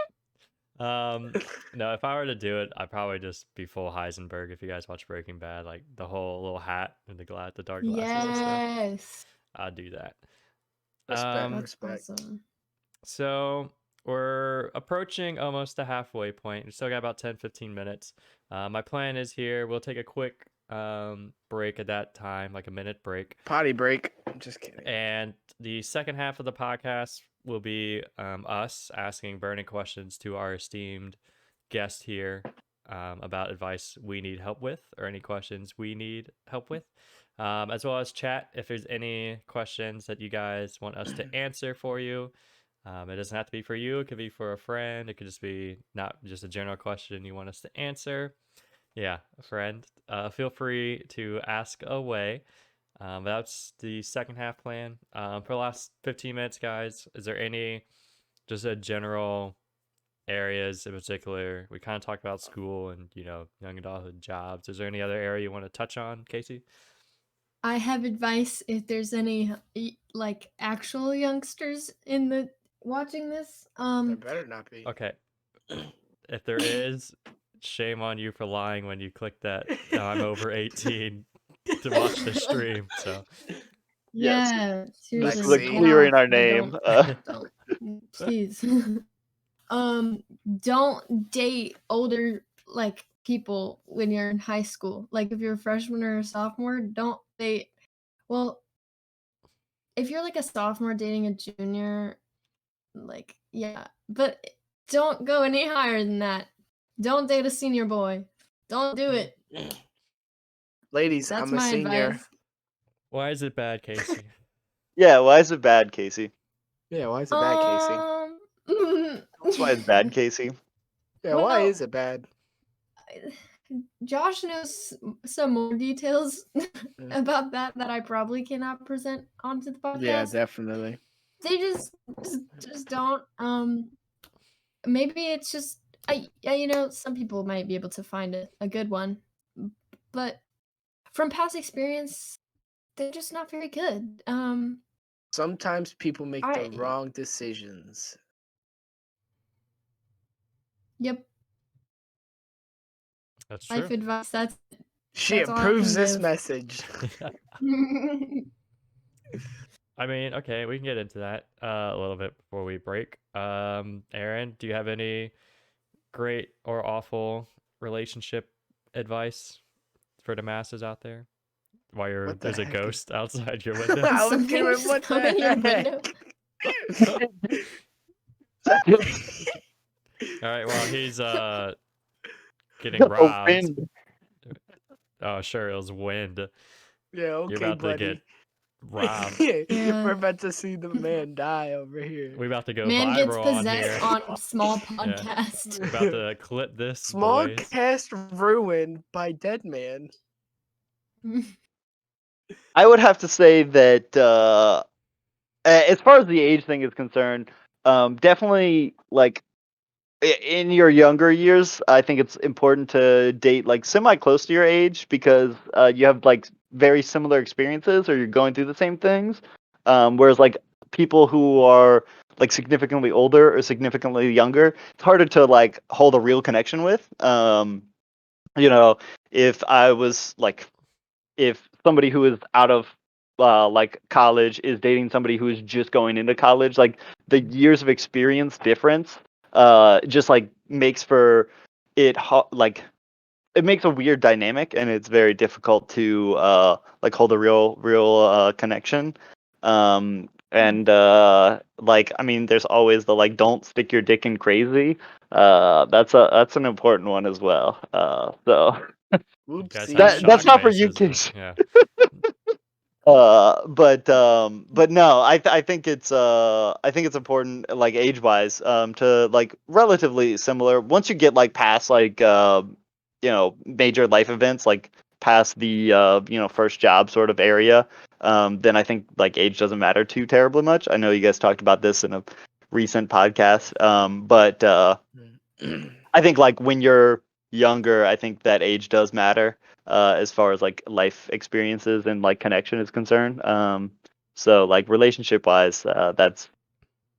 No, if I were to do it, I'd probably just be full Heisenberg. If you guys watch Breaking Bad, like the whole little hat and the dark glasses and stuff, Yes. I'd do that. Respect, Um, That's respect. awesome. So we're approaching almost the halfway point. We still got about 10-15 minutes. My plan is here. We'll take a quick break at that time, like a minute break. Potty break. I'm just kidding. And the second half of the podcast will be us asking burning questions to our esteemed guest here about advice we need help with or any questions we need help with, as well as chat if there's any questions that you guys want us to answer for you. It doesn't have to be for you. It could be for a friend. It could just be not just a general question you want us to answer. Yeah, a friend. Feel free to ask away. That's the second half plan. For the last 15 minutes, guys, is there any just a general areas in particular? We kind of talked about school and, young adulthood jobs. Is there any other area you want to touch on, Casey? I have advice if there's any actual youngsters in the watching this. There better not be. Okay. If there is, shame on you for lying when you clicked that I'm over 18 to watch the stream. So Yes. Yeah, Like seriously. we're get clearing off, our but name. don't, please. Don't date older people when you're in high school. Like if you're a freshman or a sophomore, don't date. Well, if you're a sophomore dating a junior, yeah, but don't go any higher than that. Don't date a senior boy. Don't do it. Ladies, That's I'm a my senior. advice. why is it bad, Casey? Yeah, why is it bad, Casey? Yeah, why is it bad, Casey? That's why it's bad, Casey. Yeah, why well- is it bad? Josh knows some more details about that I probably cannot present onto the podcast. Yeah, definitely. They just don't. Maybe it's just some people might be able to find a good one, but from past experience, they're just not very good. Sometimes people make the I- wrong decisions. Yep, That's true. life advice. That's She That's all I approves can this give. message. I mean, okay, we can get into that a little bit before we break. Aaron, do you have any great or awful relationship advice for the masses out there? while What the there's a heck? ghost outside your window. I was Something gonna just what come the in your heck? window. All right, well he's getting The robbed. wind. Oh sure, it was wind. Yeah, okay, You're about to buddy. get robbed. Yeah. We're about to see the man die over here. We about to go Man gets viral on possessed here. on small podcast. We're about to clip this, Small boys. cast ruined by dead man. I would have to say that as far as the age thing is concerned, definitely like in your younger years, I think it's important to date like semi close to your age because you have like very similar experiences or you're going through the same things. Whereas like people who are like significantly older or significantly younger, it's harder to like hold a real connection with. You know, if I was like if somebody who is out of like college is dating somebody who is just going into college, like the years of experience difference just like makes for like it makes a weird dynamic and it's very difficult to like hold a real connection. And like I mean there's always the like don't stick your dick in crazy. That's an important one as well. So You guys Whoopsie. have that's shock not for you faces, though. kids. Yeah. But no, I think it's important like age wise to like relatively similar. Once you get like past like you know major life events like past the you know first job sort of area, then I think like age doesn't matter too terribly much. I know you guys talked about this in a recent podcast, but I think like when you're younger, I think that age does matter as far as like life experiences and like connection is concerned. So like relationship wise, that's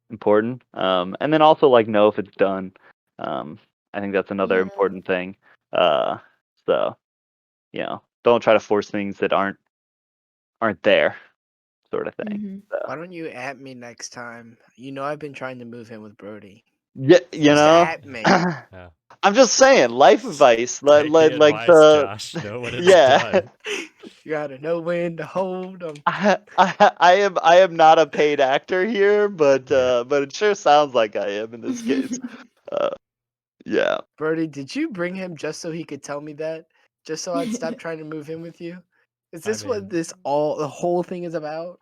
important. And then also like know if it's done. I think that's another Yeah. important thing. Uh, so you know, don't try to force things that aren't there, sort of thing. Mhm. So, Why don't you at me next time? You know I've been trying to move in with Brody. yeah, you Just know. at me. Yeah. I'm just saying, life advice, Take the like advice, the Josh. Know when it's yeah. done. You gotta know when to hold them. I am not a paid actor here, but Yeah. but it sure sounds like I am in this case. Uh, yeah. Brody, did you bring him just so he could tell me that? Just so I'd stop trying to move in with you? Is I this mean- what the whole thing is about?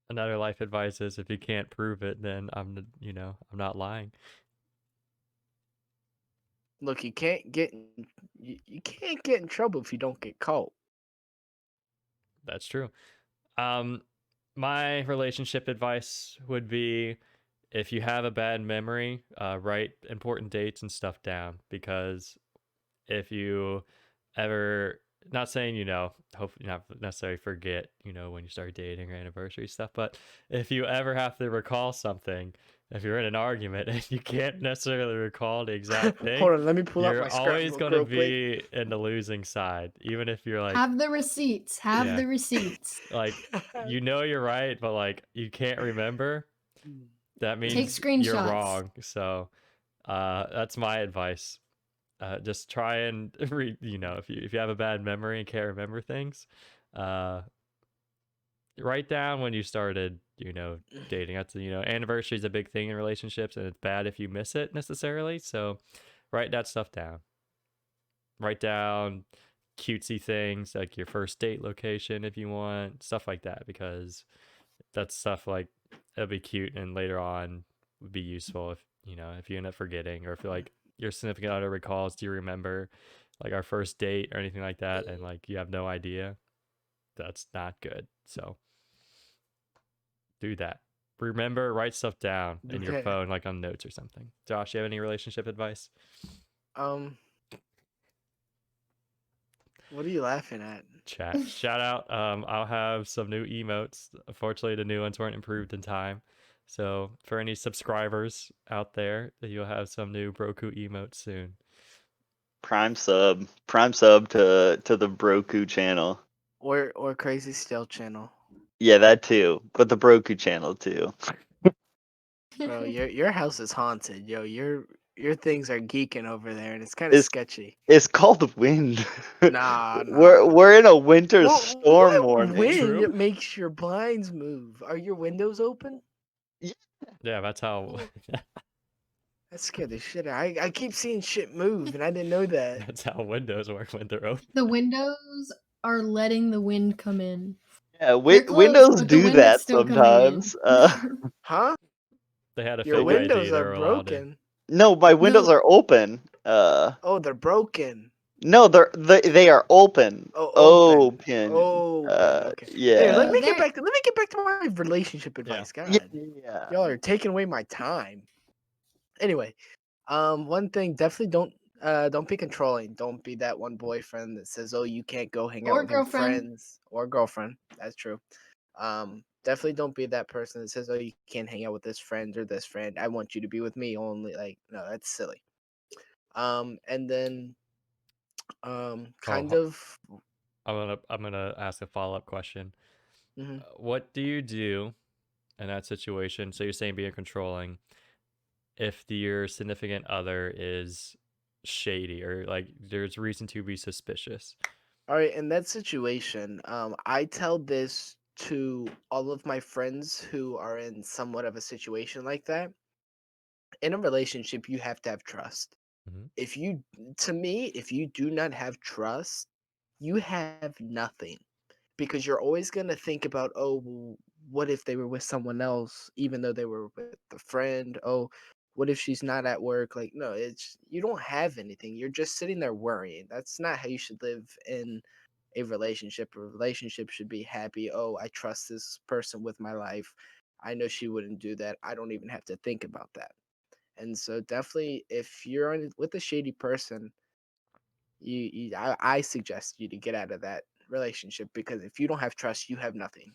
Another life advice is if you can't prove it, then I'm not lying. Look, you can't get in trouble if you don't get caught. That's true. My relationship advice would be if you have a bad memory, write important dates and stuff down because if you ever, not saying, hopefully not necessarily forget, when you start dating or anniversary stuff, but if you ever have to recall something, if you're in an argument and you can't necessarily recall the exact thing, Hold on, let me pull out you're my always scrapbook going to real quick. be in the losing side, even if you're like, Have the receipts. Have Yeah. the receipts. like, you're right, but like, you can't remember. That means Take screenshots. you're wrong. So, that's my advice. Just try and read. If you have a bad memory and can't remember things, write down when you started. Dating. That's anniversary is a big thing in relationships, and it's bad if you miss it necessarily. So, write that stuff down. Write down cutesy things like your first date location if you want, stuff like that, because that's stuff like it'll be cute and later on would be useful if you end up forgetting, or if like your significant other recalls, do you remember like our first date or anything like that, and like you have no idea, that's not good. So do that. Remember, write stuff down in your Okay. phone, like on notes or something. Josh, you have any relationship advice? What are you laughing at? Chat shout out. I'll have some new emotes. Unfortunately, the new ones weren't improved in time, so for any subscribers out there, you'll have some new Broku emotes soon. Prime sub to the Broku channel. Or Crazy Still channel. Yeah, that too, but the Broku channel too. Bro, your house is haunted, yo. your things are geeking over there, and it's kind of It's sketchy. it's called wind. Nah, we're nah. we're in a winter Well, storm what warning. True. wind makes your blinds move? Are your windows open? Yeah, that's how. Oh, that scared the shit out. I keep seeing shit move, and I didn't know that. That's how windows work when they're open. The windows are letting the wind come in. Yeah, They're closed, Windows but the do wind is that still coming in. sometimes. Huh? They had a Your fake windows ID. They are were allowed in. broken. No, my windows The are open. Oh, they're broken. No, they are open. Oh, open. Open. Open. Okay. Anyway, Yeah. they're let me get back to my relationship Yeah. advice. Yeah. God, Yeah. y'all are taking away my time. Anyway, one thing definitely don't be controlling. Don't be that one boyfriend that says, "Oh, you can't go hang out or with your girlfriend. friends or girlfriend." That's true. Definitely don't be that person that says, "Oh, you can't hang out with this friend or this friend. I want you to be with me only." Like, no, that's silly. And then Oh, kind of. I'm gonna ask a follow-up question. Mhm. What do you do in that situation? So you're saying being controlling if your significant other is shady or like there's reason to be suspicious. All right, in that situation, I tell this to all of my friends who are in somewhat of a situation like that. In a relationship, you have to have trust. Mhm. If you, to me, if you do not have trust, you have nothing because you're always going to think about, oh, well, what if they were with someone else, even though they were with a friend? Oh, what if she's not at work? Like, no, it's you don't have anything. You're just sitting there worrying. That's not how you should live in a relationship. A relationship should be happy. Oh, I trust this person with my life. I know she wouldn't do that. I don't even have to think about that. And so definitely if you're with a shady person, I suggest you to get out of that relationship because if you don't have trust, you have nothing.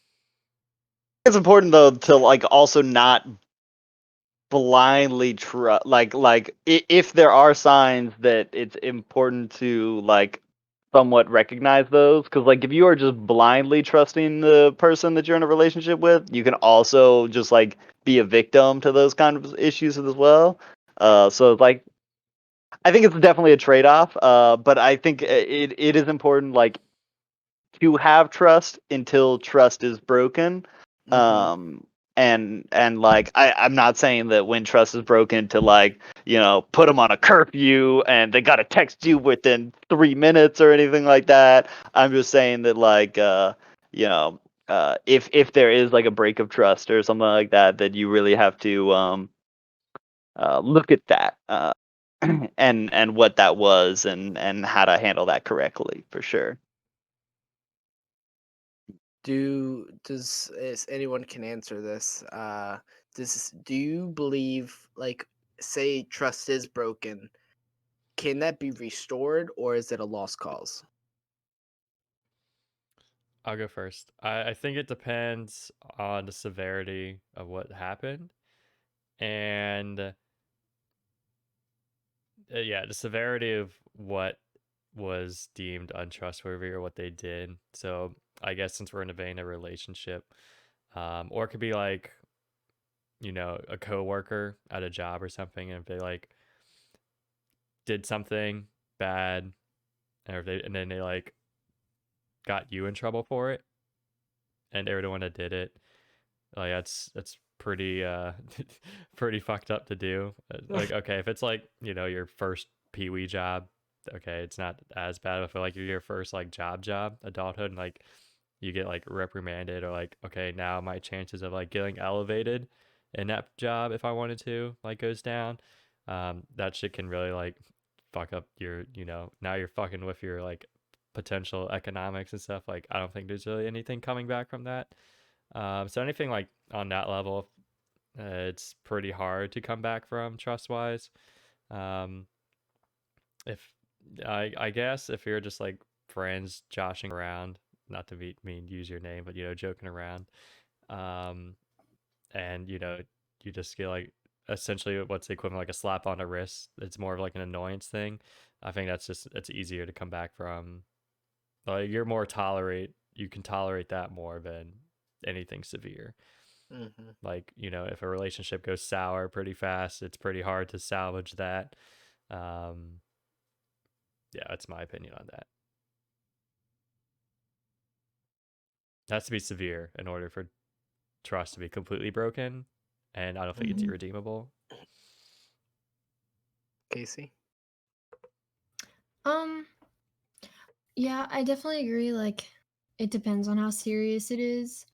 It's important though to like also not blindly trust if there are signs that it's important to like somewhat recognize those because like if you are just blindly trusting the person that you're in a relationship with you can also just like be a victim to those kind of issues as well so like I think it's definitely a trade-off but I think it is important like to have trust until trust is broken. Hmm. And like I'm not saying that when trust is broken to like, put them on a curfew and they gotta text you within 3 minutes or anything like that. I'm just saying that like if there is like a break of trust or something like that, that you really have to look at that and what that was and how to handle that correctly for sure. Does is anyone can answer this? Do you believe like say trust is broken? Can that be restored or is it a lost cause? I'll go first. I think it depends on the severity of what happened and yeah, the severity of what was deemed untrustworthy or what they did. So I guess since we're in a vein of relationship, or it could be like, a coworker at a job or something, and if they like did something bad, or if they and then they like got you in trouble for it, and they were the one that did it, like that's pretty pretty fucked up to do. Like okay, if it's like your first peewee job, okay, it's not as bad. If like your first like job adulthood, and like you get like reprimanded or like okay, now my chances of like getting elevated in that job if I wanted to like goes down. That shit can really like fuck up your now you're fucking with your like potential economics and stuff. Like I don't think there's really anything coming back from that. So anything like on that level, it's pretty hard to come back from trust wise. Um, if I guess if you're just like friends joshing around, not to mean use your name, but joking around, um, and you just get like essentially what's the equivalent like a slap on the wrist. It's more of like an annoyance thing. I think it's easier to come back from. Like you can tolerate that more than anything severe. Mm-hmm. Like, if a relationship goes sour pretty fast, it's pretty hard to salvage that. Yeah, that's my opinion on that. It has to be severe in order for trust to be completely broken, and I don't think it's Mhm. irredeemable. Casey. Um, yeah, I definitely agree. Like, it depends on how serious it is.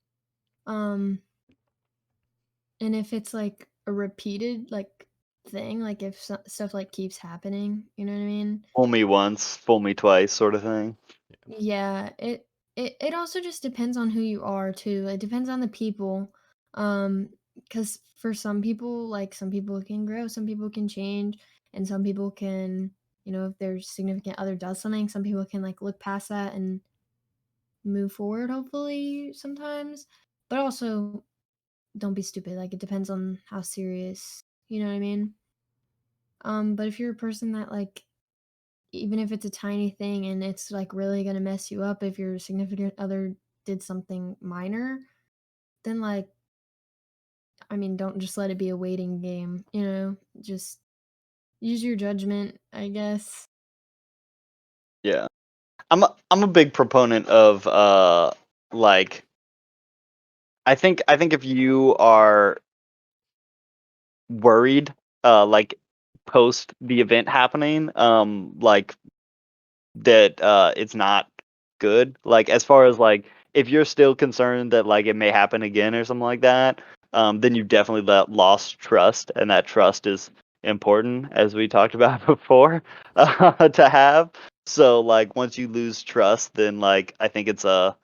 Um, and if it's like a repeated like thing, like if stuff like keeps happening, you know what I mean? Fool me once, fool me twice, sort of thing. Yeah, it also just depends on who you are too. It depends on the people. Because for some people, like some people can grow, some people can change, and some people can, if their significant other does something, some people can like look past that and move forward, hopefully sometimes. But also don't be stupid. Like it depends on how serious, you know what I mean? But if you're a person that like even if it's a tiny thing and it's like really gonna mess you up if your significant other did something minor, then like I mean, don't just let it be a waiting game, just use your judgment, I guess. Yeah. I'm a big proponent of like I think if you are worried like post the event happening, like that it's not good. Like as far as like if you're still concerned that like it may happen again or something like that, then you definitely lost trust, and that trust is important, as we talked about before, to have. So like once you lose trust, then like I think it's a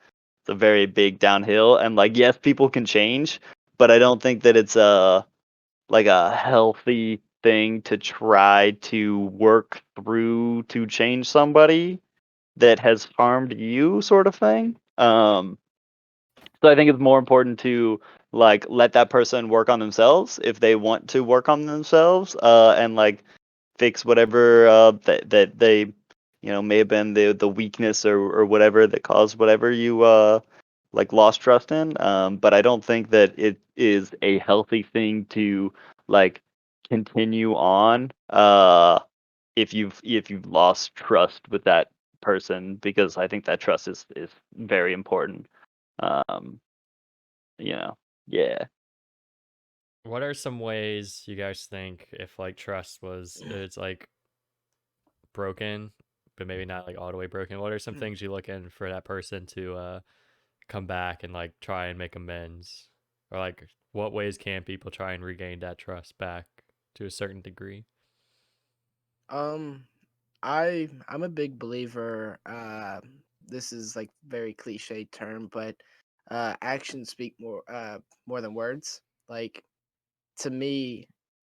very big downhill. And like yes, people can change, but I don't think that it's a like a healthy thing to try to work through to change somebody that has harmed you, sort of thing. So I think it's more important to like let that person work on themselves if they want to work on themselves, and like fix whatever that they may have been the weakness or whatever that caused whatever you like lost trust in. But I don't think that it is a healthy thing to like continue on if you've lost trust with that person, because I think that trust is very important. Um, yeah. What are some ways you guys think if like trust was it's like broken, but maybe not like all the way broken? What are some things you look in for that person to come back and like try and make amends? Or like what ways can people try and regain that trust back to a certain degree? Um, I'm a big believer. This is like very cliche term, but actions speak more than words. Like to me,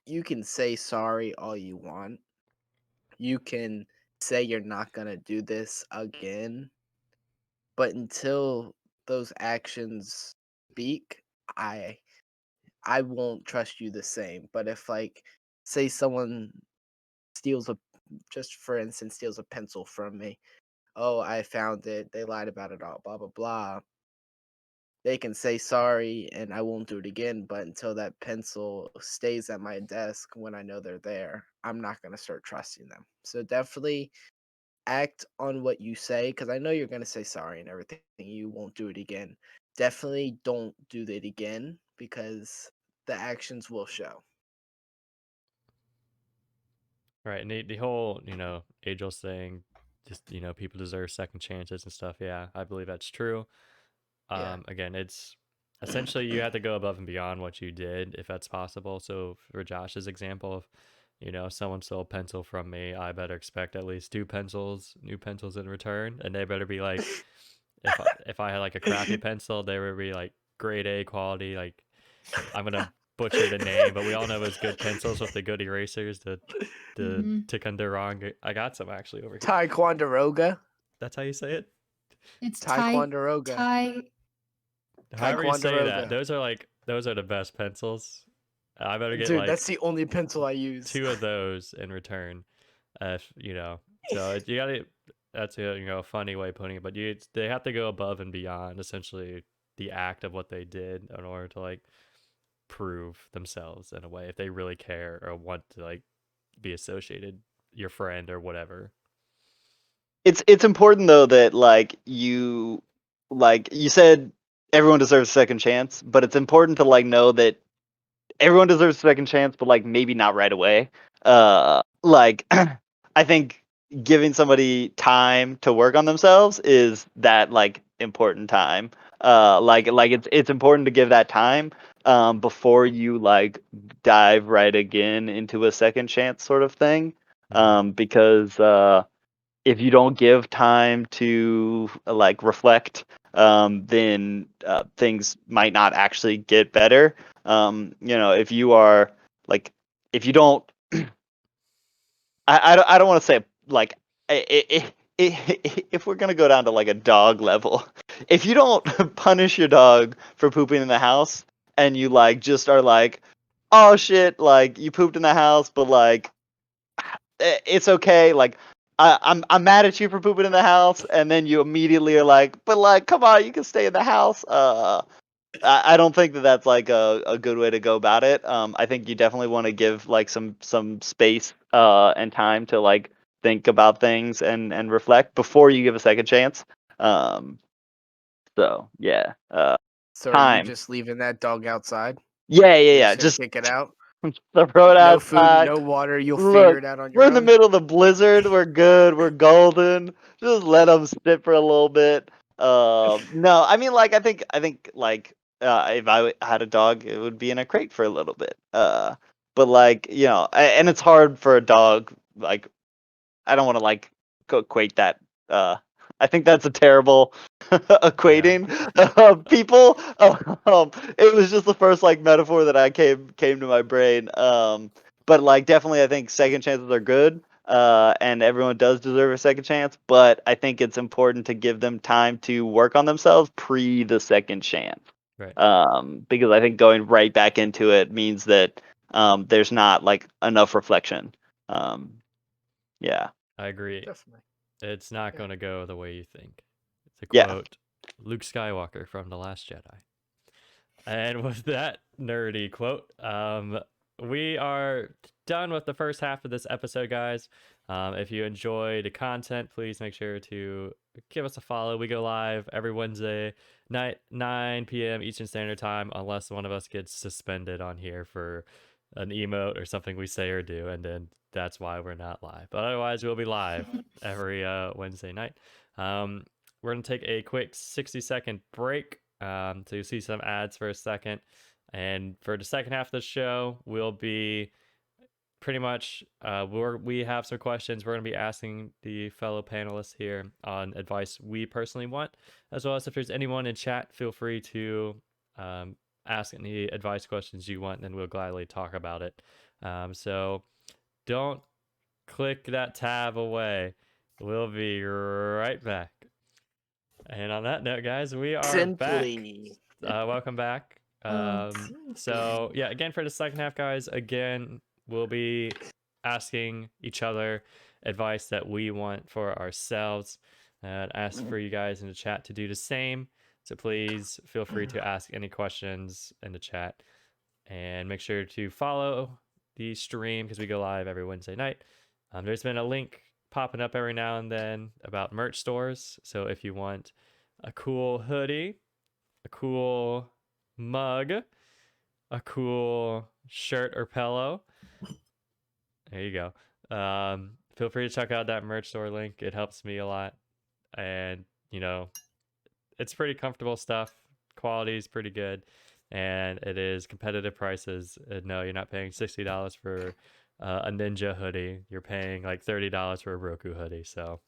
you can say sorry all you want. You can say you're not gonna do this again, but until those actions speak, I I won't trust you the same. But if like say someone steals a just for instance steals a pencil from me. Oh, I found it. They lied about it all, blah blah blah. They can say sorry and I won't do it again, but until that pencil stays at my desk when I know they're there, I'm not going to start trusting them. So definitely act on what you say because I know you're going to say sorry and everything. You won't do it again. Definitely don't do that again because the actions will show. Right, and the whole, age-old saying, just, people deserve second chances and stuff. Yeah, I believe that's true. Yeah. Again, it's essentially you have to go above and beyond what you did if that's possible. So for Josh's example, if someone stole a pencil from me, I better expect at least new pencils in return, and they better be like, if I had like a crappy pencil, they would be like grade A quality. Like I'm gonna butcher the name, but we all know those good pencils with the good erasers, the Hmm. Ticonderoga. I got some actually over here. Taekwondoga. That's how you say it. It's Taekwondoga. Ty. However you say that, Taekwondoga. those are the best pencils. I better get Dude, like that's the only pencil I use. two of those in return. If so you gotta. That's a funny way of putting it, but they have to go above and beyond essentially the act of what they did in order to like prove themselves in a way if they really care or want to like be associated your friend or whatever. It's important though that like you said everyone deserves a second chance, but it's important to like know that everyone deserves a second chance, but like maybe not right away. Like I think giving somebody time to work on themselves is that like important time. Like it's important to give that time before you like dive right again into a second chance sort of thing. Because if you don't give time to like reflect, then things might not actually get better. If you are like, if you don't, I don't want to say like, if we're gonna go down to like a dog level, if you don't punish your dog for pooping in the house, and you like just are like, oh shit, like you pooped in the house, but like it's okay. Like I'm mad at you for pooping in the house, and then you immediately are like, but like, come on, you can stay in the house. I don't think that that's like a good way to go about it. I think you definitely want to give like some space and time to like think about things and reflect before you give a second chance. Um, so yeah, So are you time. just leaving that dog outside? Yeah, yeah, You're yeah. just gonna Just kick it out? throw it No food, outside. no water. You'll figure Look, it out on we're your in the own. middle of the blizzard. We're good. We're golden. Just let them sit for a little bit. No, I mean, like, I think, like, if had a dog, it would be in a crate for a little bit. But like, and it's hard for a dog. Like, I don't want to like equate that. I think that's a terrible equating people. It was just the first like metaphor that I came to my brain. But like definitely, I think second chances are good. And everyone does deserve a second chance. But I think it's important to give them time to work on themselves pre the second chance. Right. Because I think going right back into it means that there's not like enough reflection. Yeah. I agree. Definitely. It's not Yeah. going to go the way you think. It's a Yeah. quote Luke Skywalker from The Last Jedi. And with that nerdy quote, we are done with the first half of this episode, guys. If you enjoy the content, please make sure to give us a follow. We go live every Wednesday night, 9 p.m. Eastern Standard Time, unless one of us gets suspended on here for an emote or something we say or do, and then that's why we're not live. But otherwise, we'll be live every Wednesday night. We're going to take a quick 60-second break. So you'll see some ads for a second. And for the second half of the show, we'll be pretty much, we have some questions we're going to be asking the fellow panelists here on advice we personally want, as well as if there's anyone in chat, feel free to ask any advice questions you want, and we'll gladly talk about it. So don't click that tab away. We'll be right back. And on that note, guys, we are back. Simply. Welcome back. So yeah, again for the second half, guys, again we'll be asking each other advice that we want for ourselves, and ask for you guys in the chat to do the same. So please feel free to ask any questions in the chat, and make sure to follow the stream because we go live every Wednesday night. There's been a link popping up every now and then about merch stores. So if you want a cool hoodie, a cool mug, a cool shirt or pillow, there you go. Feel free to check out that merch store link. It helps me a lot. And, it's pretty comfortable stuff. Quality is pretty good. And it is competitive prices. No, you're not paying $60 for a Ninja hoodie. You're paying like $30 for a Roku hoodie. So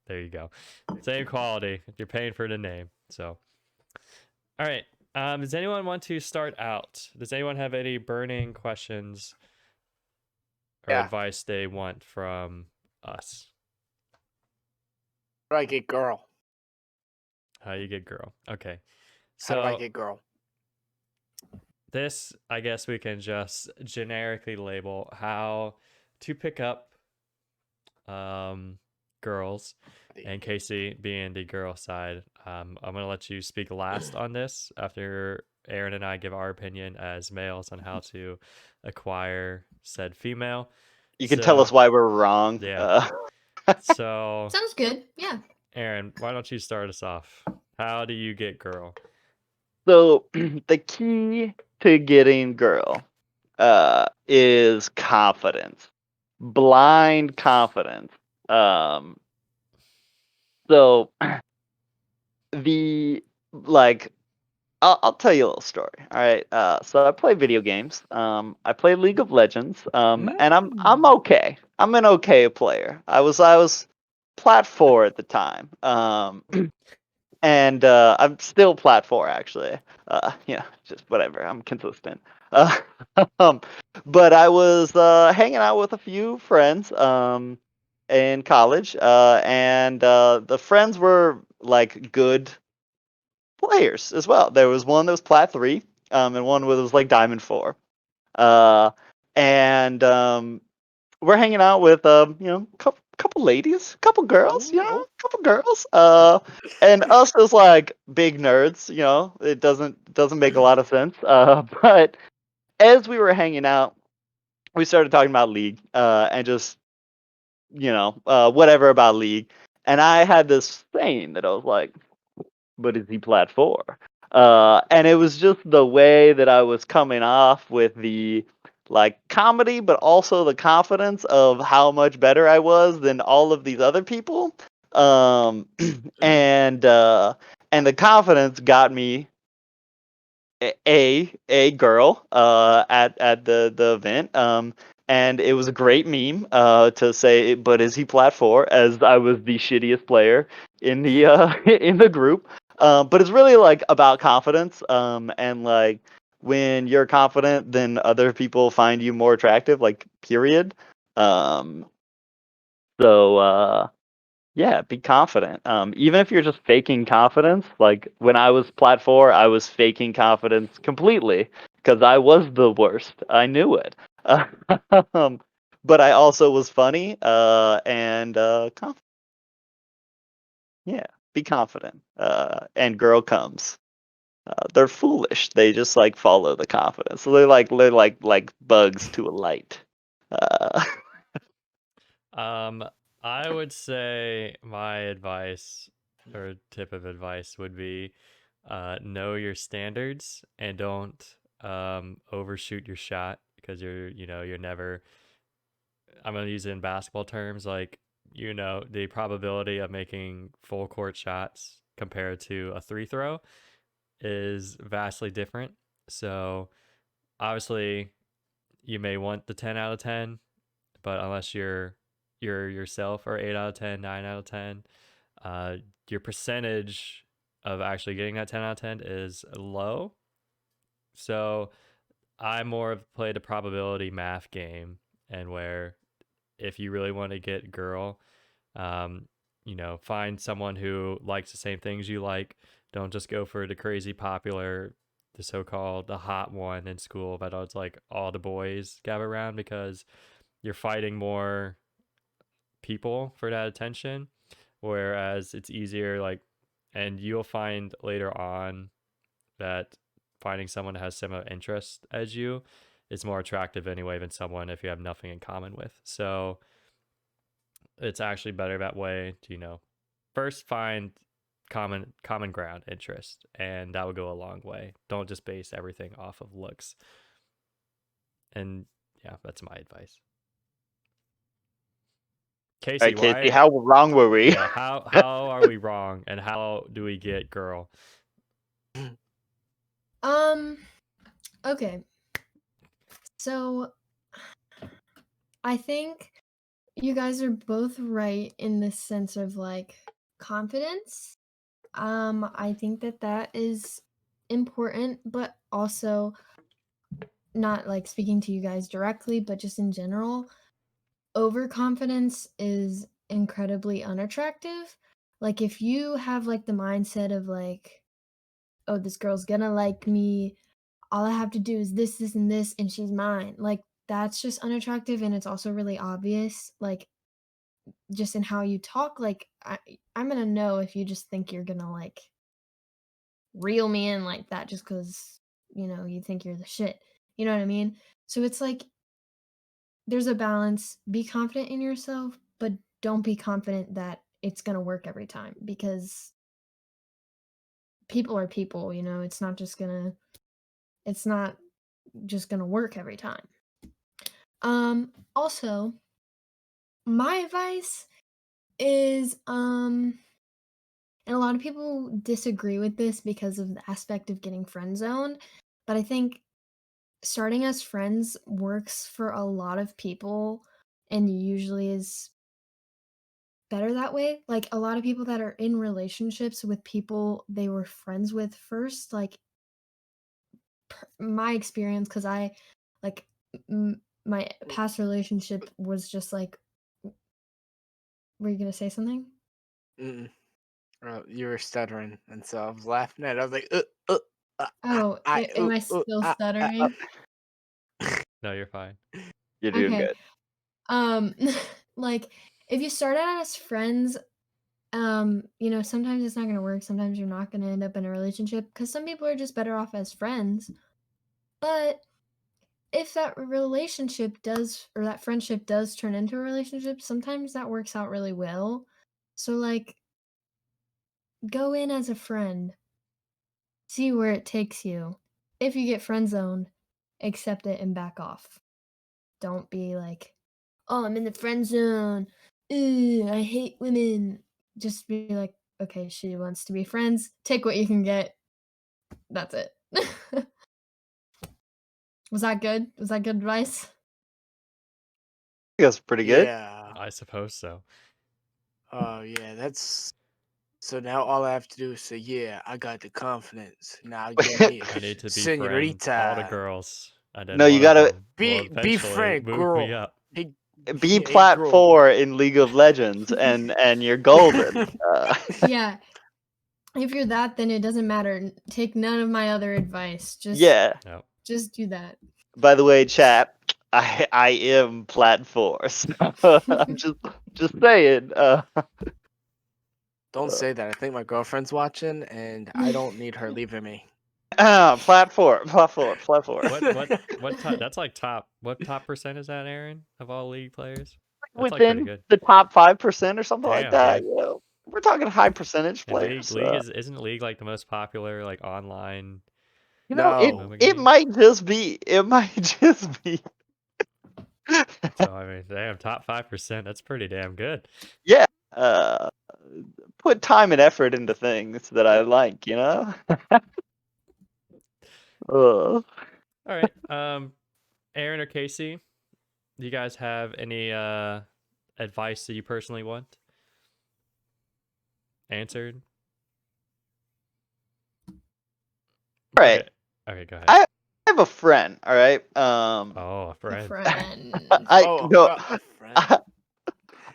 there you go. Same quality. You're paying for the name. So, all right. Does anyone want to start out? Does anyone have any burning questions or Yeah. advice they want from us? How do I get girl? How you get girl? Okay. How do I So get girl? this, I guess we can just generically label how to pick up girls, and Casey being the girl side. I'm gonna let you speak last on this after Aaron and I give our opinion as males on how to acquire said female. You can tell us So, why we're wrong. yeah. So, Sounds good. Yeah. Aaron, why don't you start us off? How do you get girl? So the key to getting girl is confidence, blind confidence. So the like I'll tell you a little story. All right. So I play video games. I play League of Legends. And I'm okay. I'm an okay player. I was plat 4 at the time. And I'm still plat 4 actually. Just whatever. I'm consistent. Uh, um, but I was hanging out with a few friends in college. And the friends were like good players as well. There was one that was plat 3, and one that was like diamond 4. And we're hanging out with couple ladies, couple girls, couple girls. And us as like big nerds, it doesn't make a lot of sense. But as we were hanging out, we started talking about League, and just whatever about League. And I had this saying that I was like, but is he plat 4? And it was just the way that I was coming off with the like comedy, but also the confidence of how much better I was than all of these other people. And the confidence got me a girl at the event. And it was a great meme to say, but is he plat 4? As I was the shittiest player in the in the group. But it's really like about confidence. And like when you're confident, then other people find you more attractive. Like period. So yeah, be confident. Even if you're just faking confidence, like when I was plat 4, I was faking confidence completely because I was the worst. I knew it. Um, but I also was funny and confident. Yeah, be confident. And girl comes. They're foolish. They just like follow the confidence. So they're like bugs to a light. Uh, I would say my advice or tip of advice would be know your standards and don't overshoot your shot because you're never. I'm gonna use it in basketball terms, like the probability of making full court shots compared to a three throw is vastly different. So obviously you may want the 10 out of 10, but unless you're yourself or 8 out of 10, 9 out of 10, uh, your percentage of actually getting that 10 out of 10 is low. So I more of played a probability math game, and where if you really want to get girl, um, find someone who likes the same things you like. Don't just go for the crazy popular, the so-called the hot one in school that it's like all the boys gather around, because you're fighting more people for that attention, whereas it's easier, like, and you'll find later on that finding someone that has similar interests as you is more attractive anyway than someone if you have nothing in common with. So it's actually better that way to first find common ground interest, and that will go a long way. Don't just base everything off of looks. And yeah, that's my advice. Casey, All right, Casey, how wrong were we? Yeah, how are we wrong, and how do we get girl? Okay. So I think you guys are both right in the sense of like confidence. I think that is important, but also not like speaking to you guys directly, but just in general, overconfidence is incredibly unattractive. Like if you have like the mindset of like, oh, this girl's gonna like me, all I have to do is this, and this, and she's mine. Like that's just unattractive, and it's also really obvious. Like just in how you talk, like I'm gonna know if you just think you're gonna like reel me in like that just because you think you're the shit. You know what I mean? So it's like there's a balance. Be confident in yourself, but don't be confident that it's gonna work every time because people are people. It's not just gonna work every time. Also, my advice is and a lot of people disagree with this because of the aspect of getting friend zoned, but I think starting as friends works for a lot of people and usually is better that way. Like a lot of people that are in relationships with people they were friends with first, like my experience, because I like my past relationship was just like, were you gonna say something? Mm-mm. You were stuttering, and so I was laughing at it. I was like, Oh, am I still stuttering? No, you're fine. You're doing Okay. good. Like if you start out as friends, sometimes it's not gonna work. Sometimes you're not gonna end up in a relationship because some people are just better off as friends. But if that relationship does or that friendship does turn into a relationship, sometimes that works out really well. So like go in as a friend, see where it takes you. If you get friend zoned, accept it and back off. Don't be like, "Oh, I'm in the friend zone. Ooh, I hate women." Just be like, "Okay, she wants to be friends. Take what you can get." That's it. Was that good? Was that good advice? That's pretty good. Yeah. I suppose so. Oh, yeah. That's so now all I have to do is say, "Yeah, I got the confidence." Now give me I need to befriend all the senorita. girls, and then No, you one of gotta them will Be eventually frank, move me girl. up. Hey, be hey, plat girl. 4 in League of Legends, and you're golden. Yeah. If you're that, then it doesn't matter. Take none of my other advice. Yeah. Yep. Just do that. By the way, chat, I am plat 4. So I'm just saying. Don't say that. I think my girlfriend's watching, and I don't need her leaving me. Plat 4, plat 4, plat 4. What top? That's like top. What top percent is that, Aaron, of all league players? That's like pretty Within good. the top 5% or something like Damn, that. dude. You know, we're talking high percentage And players. isn't league like the most popular like online You know, No. it game? might just be. It might just be. So I mean, damn, top 5%. That's pretty damn good. Yeah. Put time and effort into things that I like. You know. All right. Aaron or Casey, do you guys have any advice that you personally want answered? All right. Okay, go ahead. I have a friend. All right. Oh, a A friend. friend. I Oh, no. a friend.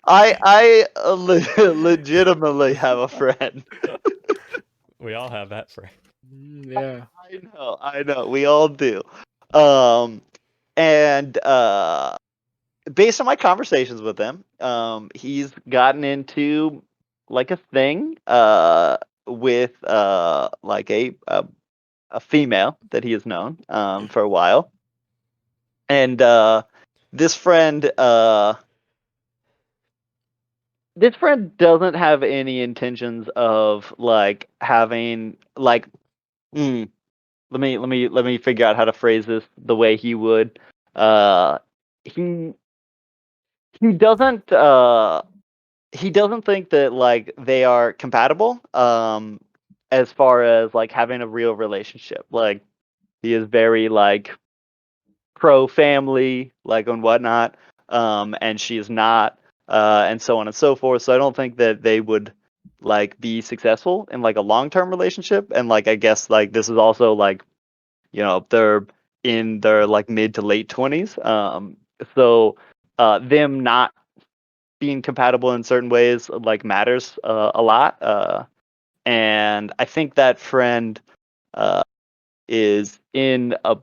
I legitimately have a friend. We all have that friend. Yeah. I know, we all do. And based on my conversations with him, he's gotten into like a thing with like a female that he has known for a while. And this friend this friend doesn't have any intentions of like having like let me figure out how to phrase this the way he would. Uh, he he doesn't he doesn't think that like they are compatible. As far as like having a real relationship, like he is very like pro family, like and whatnot. And she's not, and so on and so forth. So I don't think that they would like be successful in like a long term relationship. And like I guess like this is also like they're in their like mid to late 20s. So them not being compatible in certain ways like matters a lot. And I think that friend is in a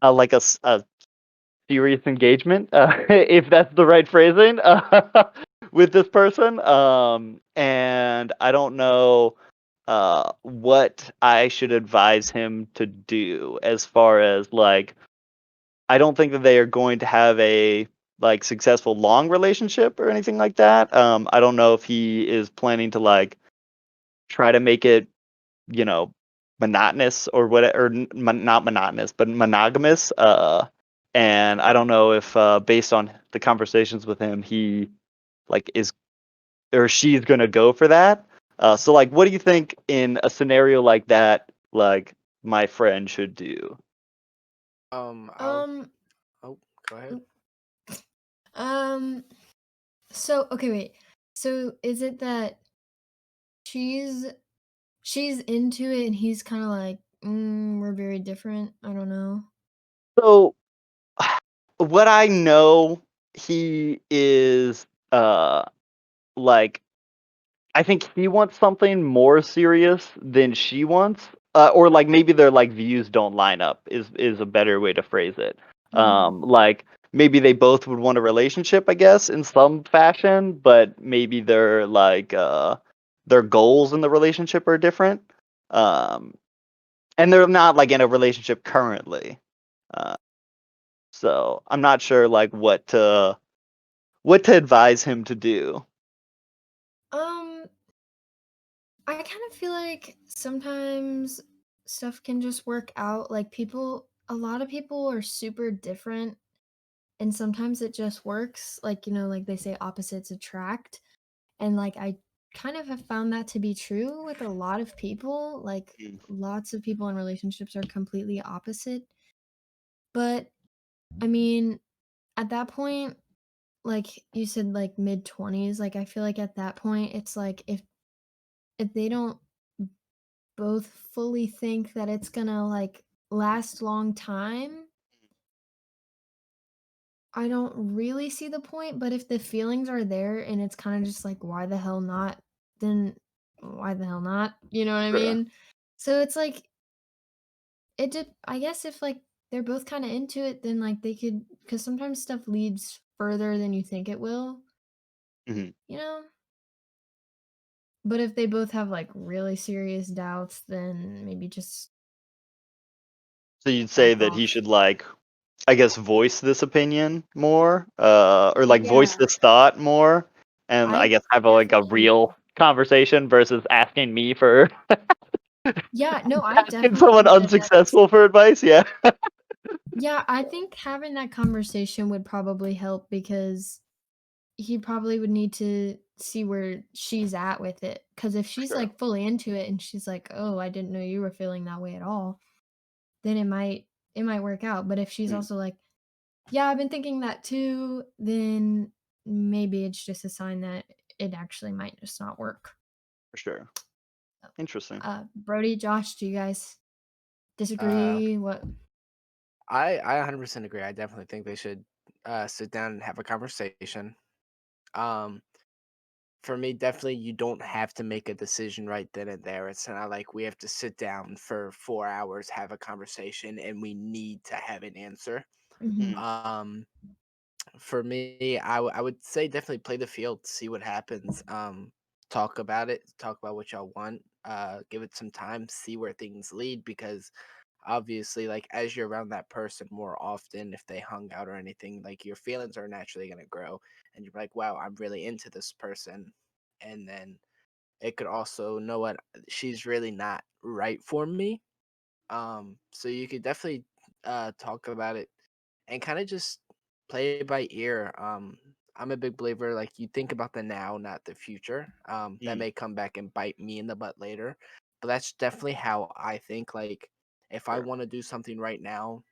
like a serious engagement, if that's the right phrasing, with this person. And I don't know what I should advise him to do as far as like I don't think that they are going to have a like successful long relationship or anything like that. I don't know if he is planning to like try to make it, you know, monotonous or whatever, or not monotonous, but monogamous. And I don't know if based on the conversations with him, he like is or she's gonna go for that. So like, what do you think in a scenario like that? Like my friend should do? I'll oh, go ahead. So okay, wait. So is it that she's into it and he's kind of like, we're very different. I don't know. So what I know, he is like I think he wants something more serious than she wants. Or like maybe their like views don't line up is a better way to phrase it. Like maybe they both would want a relationship, I guess, in some fashion, but maybe their goals in the relationship are different. Um and they're not like in a relationship currently. Uh so I'm not sure like what to advise him to do. Um, I kind of feel like sometimes stuff can just work out. Like a lot of people are super different, and sometimes it just works. Like, like they say opposites attract. And like I kind of have found that to be true with a lot of people. Like Mm. lots of people in relationships are completely opposite. But I mean, at that point, like you said, like mid-20s, like I feel like at that point it's like if they don't both fully think that it's gonna like last long time, I don't really see the point. But if the feelings are there and it's kind of just like, why the hell not? Then why the hell not? You know what I Sure. mean? So it's like I guess if like they're both kind of into it, then like they could, because sometimes stuff leads further than you think it will, Mhm. you know? But if they both have like really serious doubts, then maybe just So you'd say back that he off. should like, I guess, voice this opinion more, or like voice Yeah, this thought more, and I I guess have like a definitely. real conversation versus asking me for Yeah, no, I asking definitely someone think that that's. unsuccessful for advice. Yeah, Yeah, I think having that conversation would probably help because he probably would need to see where she's at with it. Because if for she's sure. like fully into it and she's like, "Oh, I didn't know you were feeling that way at all," then it might work out. But if she's Mm, also like, "Yeah, I've been thinking that too," then maybe it's just a sign that it actually might just not work. for sure. Interesting. Brody, Josh, do you guys Uh, disagree? What? I 100% agree. I definitely think they should sit down and have a conversation. Um, for me, definitely, you don't have to make a decision right then and there. It's not like we have to sit down for 4 hours, have a conversation, and we need to have an answer. Mhm. Mm, Um, for me, I would say definitely play the field, see what happens. Talk about it, talk about what y'all want. Give it some time, see where things lead, because obviously, like as you're around that person more often, if they hung out or anything, like your feelings are naturally gonna grow, and you're like, wow, I'm really into this person, and then it could also know what she's really not right for me. So you could definitely talk about it and kind of just play it by ear. I'm a big believer like you think about the now, not the future. That mm, may come back and bite me in the butt later, but that's definitely how I think. Like if I sure. want to do something right now,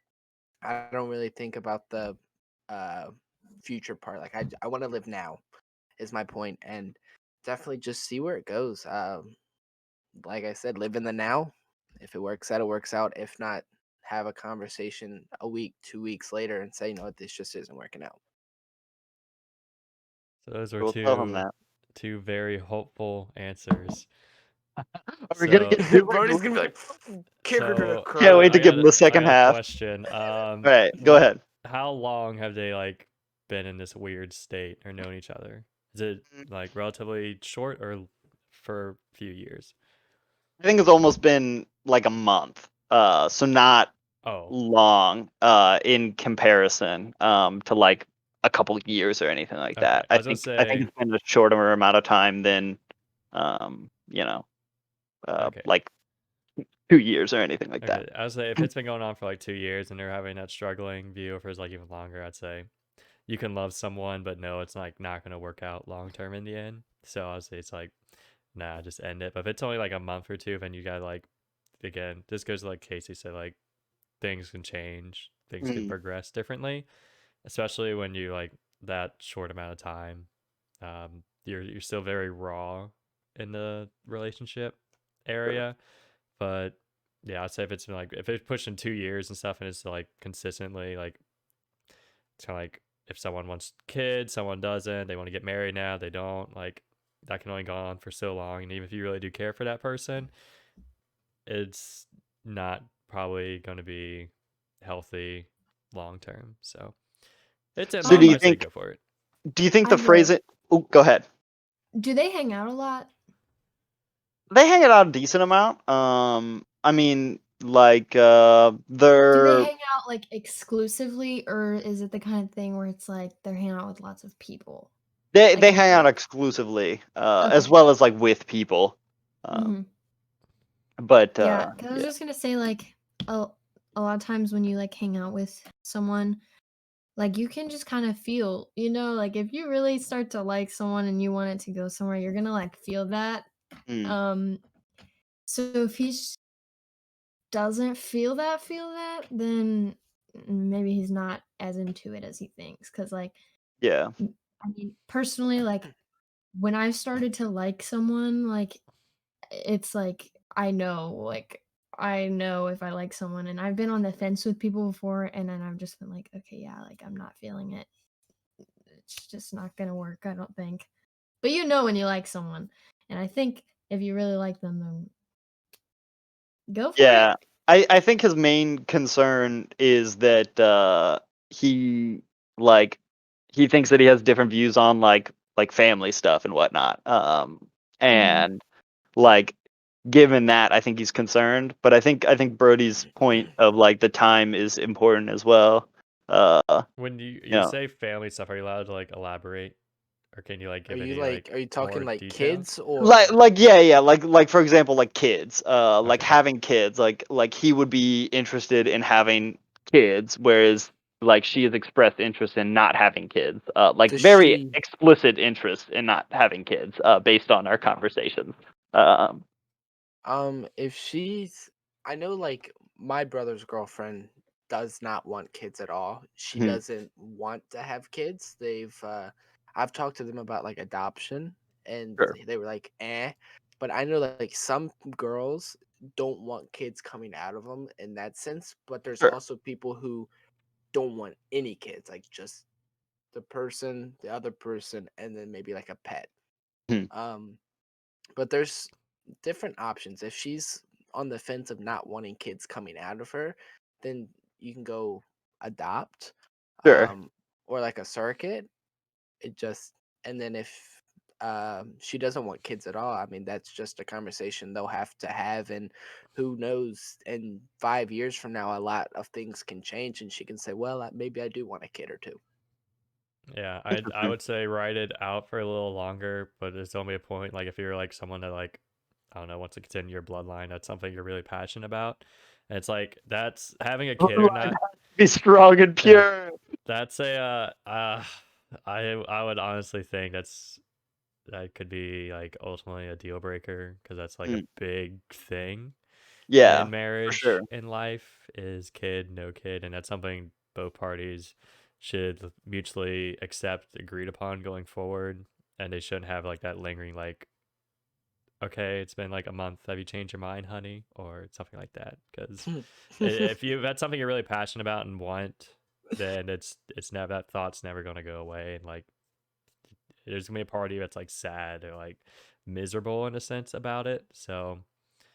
I don't really think about the uh future part. Like I want to live now is my point, and definitely just see where it goes. Like I said, live in the now. If it works out, it works out. If not, have a conversation a week, 2 weeks later, and say, you know what, this just isn't working out. So those were We'll tell him two that. very hopeful answers. Are we gonna So get super? Brody's gonna be like, kick her to the so Can't curb. wait to I give got him the I second got a half. question. All right, go ahead. how long have they like been in this weird state or known each other? Is it like relatively short or for a few years? I think it's almost been like a month. So not Oh, long in comparison to like a couple years or anything like okay. that. I I was gonna think I think say, it's been a shorter amount of time than you know, okay. like 2 years or anything like that. Okay, I would say if it's been going on for like 2 years and they're having that struggling view, if it's like even longer, I'd say you can love someone, but no, it's like not gonna work out long term in the end. So I would say it's like, nah, just end it. But if it's only like a month or two, then you got like, again, this goes to like Casey said, like things can change, things can Mm, progress differently, especially when you like that short amount of time. You're still very raw in the relationship area, but yeah, I'd say if it's been like if it's pushing 2 years and stuff, and it's like consistently like it's kind of like if someone wants kids, someone doesn't, they want to get married now, they don't, like that can only go on for so long. And even if you really do care for that person, it's not probably going to be healthy long term. So it's in So both. Um, I say go for it. do you think I the have phrase a. it? Oh, go ahead. Do they hang out a lot? They hang out a decent amount. I mean, like Do they they're hang out like exclusively, or is it the kind of thing where it's like they're hanging out with lots of people? they Like they if hang out they. exclusively, as Okay. well as like with people. Mm-hmm. But Yeah, because I was yeah. just gonna say like a lot of times when you like hang out with someone, like you can just kind of feel, like if you really start to like someone and you want it to go somewhere, you're gonna like feel that. Mm, Um, so if he doesn't feel that, then maybe he's not as into it as he thinks. Because like, yeah. I mean, personally, like when I started to like someone, like it's like I know if I like someone, and I've been on the fence with people before, and then I've just been like, okay, yeah, like I'm not feeling it. It's just not gonna work, I don't think. But when you like someone, and I think if you really like them, then go for it. Yeah, I think his main concern is that he like he thinks that he has different views on like family stuff and whatnot. Mhm. And like given that, I think he's concerned. But I think Brody's point of like the time is important as well. When you You know, say family stuff, are you allowed to like elaborate, or can you like Are give you any like are you talking more like details? kids like or like yeah yeah like for example like kids like Okay. having kids like he would be interested in having kids, whereas like she has expressed interest in not having kids, like does very she explicit interest in not having kids, based on our conversations. um if she's I know like my brother's girlfriend does not want kids at all. She mhm, doesn't want to have kids. I've talked to them about like adoption and sure they were like, "Eh." But I know that like some girls don't want kids coming out of them in that sense, but there's sure also people who don't want any kids, like just the other person, and then maybe like a pet. mhm, Um, but there's different options. If she's on the fence of not wanting kids coming out of her, then you can go adopt, sure um, or like a surrogate. It just and then if she doesn't want kids at all, I mean that's just a conversation they'll have to have, and who knows? In 5 years from now, a lot of things can change, and she can say, "Well, maybe I do want a kid or two." Yeah, I interesting would say write it out for a little longer, but there's only a point. Like if you're like someone that like I don't know wants to continue your bloodline, that's something you're really passionate about. And it's like that's having a kid or not. be strong and Yeah, pure. that's a I would honestly think that could be like ultimately a deal breaker because that's like a Mm, big thing yeah, in for sure. marriage, in life, is kid, no kid, and that's something both parties should mutually accept, agreed upon going forward, and they shouldn't have like that lingering like, okay, it's been like a month, have you changed your mind, honey, or something like that. Because if you that's something you're really passionate about and want, then it's never that thought's never gonna go away, and like there's gonna be a party that's like sad or like miserable in a sense about it. So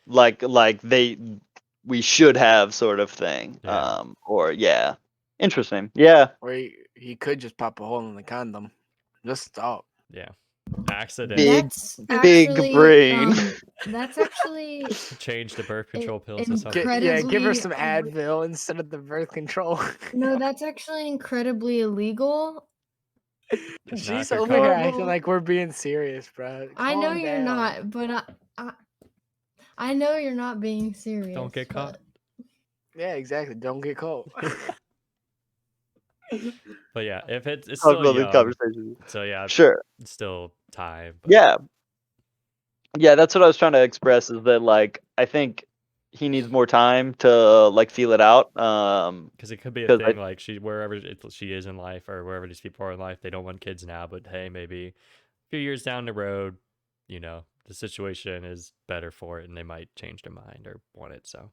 Like we should have sort of thing, yeah. or yeah. Interesting. Yeah. Or he could just pop a hole in the condom. Just stop. Yeah. Accident. Big- That's big actually, brain. That's actually Change the birth control i- pills or something. Yeah, give her incredibly some Advil instead of the birth control. No, that's actually incredibly illegal. Just not She's if you're over here caught. acting Horrible. like we're being serious, bro. I know Calm you're down. not, but I know you're not being serious. Don't get caught. but- Yeah, exactly. Don't get caught. But yeah, if it's Talk still about the young, conversation. so yeah, Sure. it's still time. But Yeah. Yeah, that's what I was trying to express is that like I think he needs more time to like feel it out. because it could be a 'Cause I- thing like she is in life or wherever these people are in life, they don't want kids now, but hey, maybe a few years down the road, you know, the situation is better for it, and they might change their mind or want it. So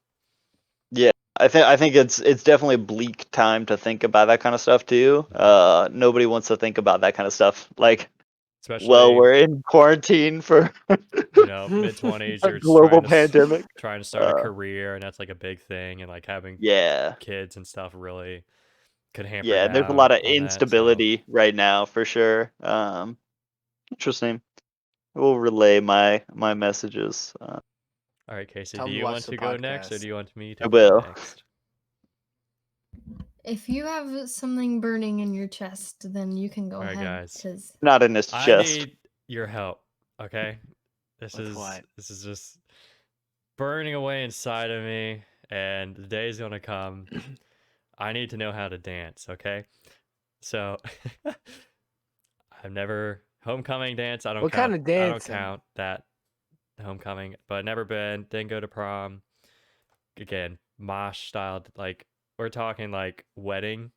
I think it's definitely a bleak time to think about that kind of stuff too. Nobody wants to think about that kind of stuff. Like, especially well, we're in quarantine for you know, mid-20s, a you're global trying to pandemic. trying to start a Uh, career, and that's like a big thing, and like having Yeah, kids and stuff really could hamper yeah. There's a down lot of on that. So instability right now for sure. Interesting. We'll relay my messages. all right, Casey, Tell do them to you watch want the to go next, or podcast. do you want me to I go will. next? If you have something burning in your chest, then you can go Alright, ahead. guys. Because Not in his I chest. need your help, okay? This With is what? this is just burning away inside of me, and the day's gonna come. I need to know how to dance, okay? So I've never homecoming dance. I don't What count. kind of I don't dancing? count that homecoming, but never been. Didn't go to prom. Again, mosh style. Like we're talking like wedding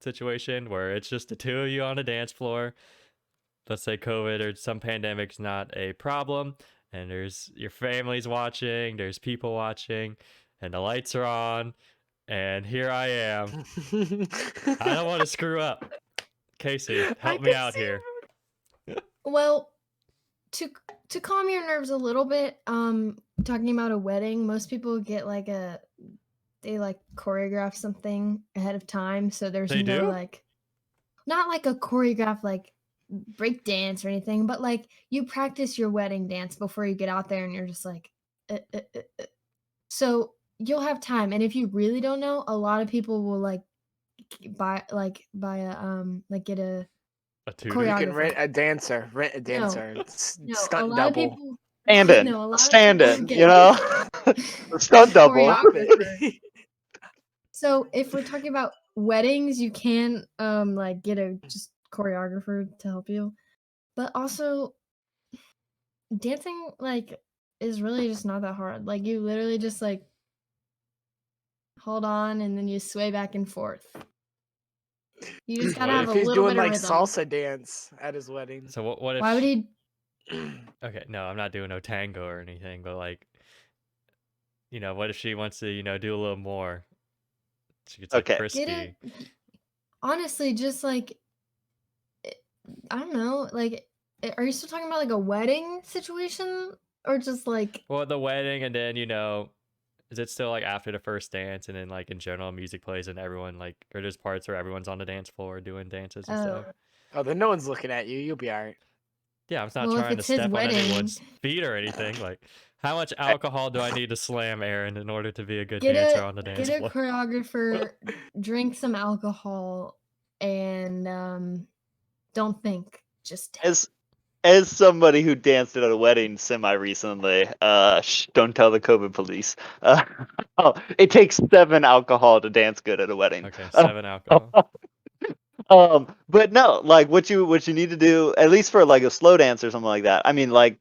situation where it's just the two of you on a dance floor. Let's say COVID or some pandemic's not a problem, and there's your family's watching, there's people watching, and the lights are on, and here I am. I don't want to screw up. Casey, help me can out see here. well, to calm your nerves a little bit, talking about a wedding, most people get like they like choreograph something ahead of time, so there's They no do? like not like a choreograph like break dance or anything, but like you practice your wedding dance before you get out there and you're just like so you'll have time. And if you really don't know, a lot of people will like buy a like get a A tutor? You choreographer. can rent a dancer. Rent a No. dancer. No, a Stunt lot double. of people Stand in. no, a lot of Stand people in. get You know? Stunt double. choreographer. So if we're talking about weddings, you can like get a just choreographer to help you. But also dancing like is really just not that hard. Like you literally just like hold on and then you sway back and forth. You just gotta What have If a he's little doing bit of like rhythm. salsa dance at his wedding. So what if Why would he? Okay, no, I'm not doing no tango or anything, but like you know, what if she wants to, you know, do a little more? She gets like Okay. frisky. Get it? Honestly, just like I don't know. Like, are you still talking about like a wedding situation or just like? Well, the wedding, and then you know, is it still like after the first dance, and then like in general, music plays, and everyone like, or there's parts where everyone's on the dance floor doing dances and Oh, stuff. Oh, then no one's looking at you. You'll be alright. Yeah, I'm not well, if trying to it's his step on wedding, anyone's feet or anything. Like, how much alcohol do I need to slam Aaron in order to be a good get dancer a on the dance get a floor? choreographer, drink some alcohol, and don't think. Just take. As somebody who danced at a wedding semi recently, don't tell the COVID police. It takes 7 alcohol to dance good at a wedding. Okay, 7 alcohol. But no, like what you need to do, at least for like a slow dance or something like that. I mean, like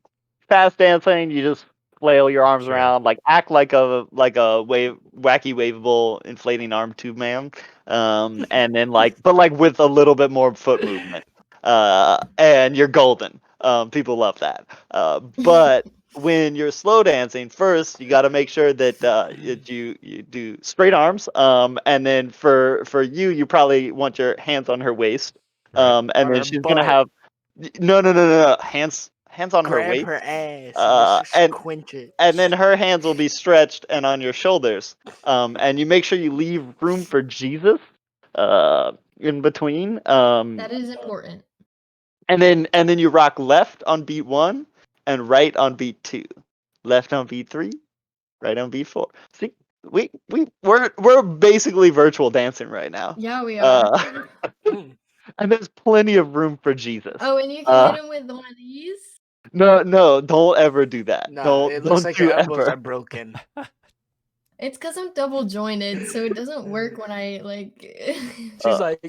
fast dancing, you just flail your arms Sure. around, like act like a wacky waveable inflating arm tube man, and then but with a little bit more foot movement, and you're golden. People love that. But when you're slow dancing, first you got to make sure that you do straight arms. And then for you probably want your hands on her waist. Right. And On then her she's gonna butt. have no hands on her Grab waist. her ass. And just And quench it. and then her hands will be stretched and on your shoulders. And you make sure you leave room for Jesus. in between. That is important. And then you rock left on beat 1 and right on beat 2. Left on beat 3, right on beat 4. See, we're basically virtual dancing right now. Yeah, we are. Mm. And there's plenty of room for Jesus. Oh, and you can hit him with one of these? No, don't ever do that. No, it looks Don't like do your elbows ever. are broken. It's because I'm double jointed, so it doesn't work when I like. She's like,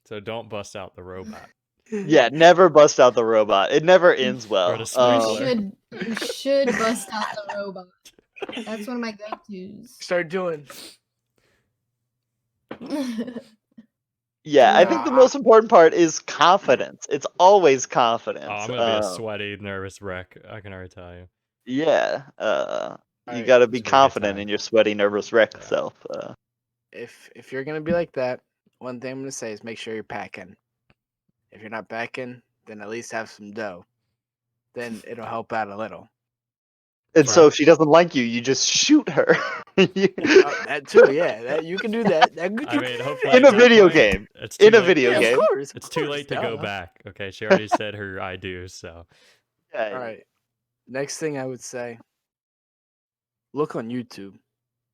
So don't bust out the robot Yeah, never bust out the robot. It never ends well. or the you sprinkler. should bust out the robot. That's one of my go-tos. start doing. Yeah, I think the Nah. most important part is confidence. It's always confidence. Oh, I'm gonna be a sweaty, nervous wreck. I can already tell you. Yeah, you Alright, gotta be it's a really good confident time. in your sweaty, nervous wreck Yeah. self. if you're gonna be like that, one thing I'm gonna say is make sure you're packing. If you're not packing, then at least have some dough. Then it'll help out a little. And so Right. if she doesn't like you, you just shoot her. That too, yeah. That you can do that. I mean, hopefully In at a that video point, game. It's too In a late- video Yeah, game. of course. It's too late to go duh. back. Okay, she already said her I do, so Yeah, All right. Next thing I would say, look on YouTube.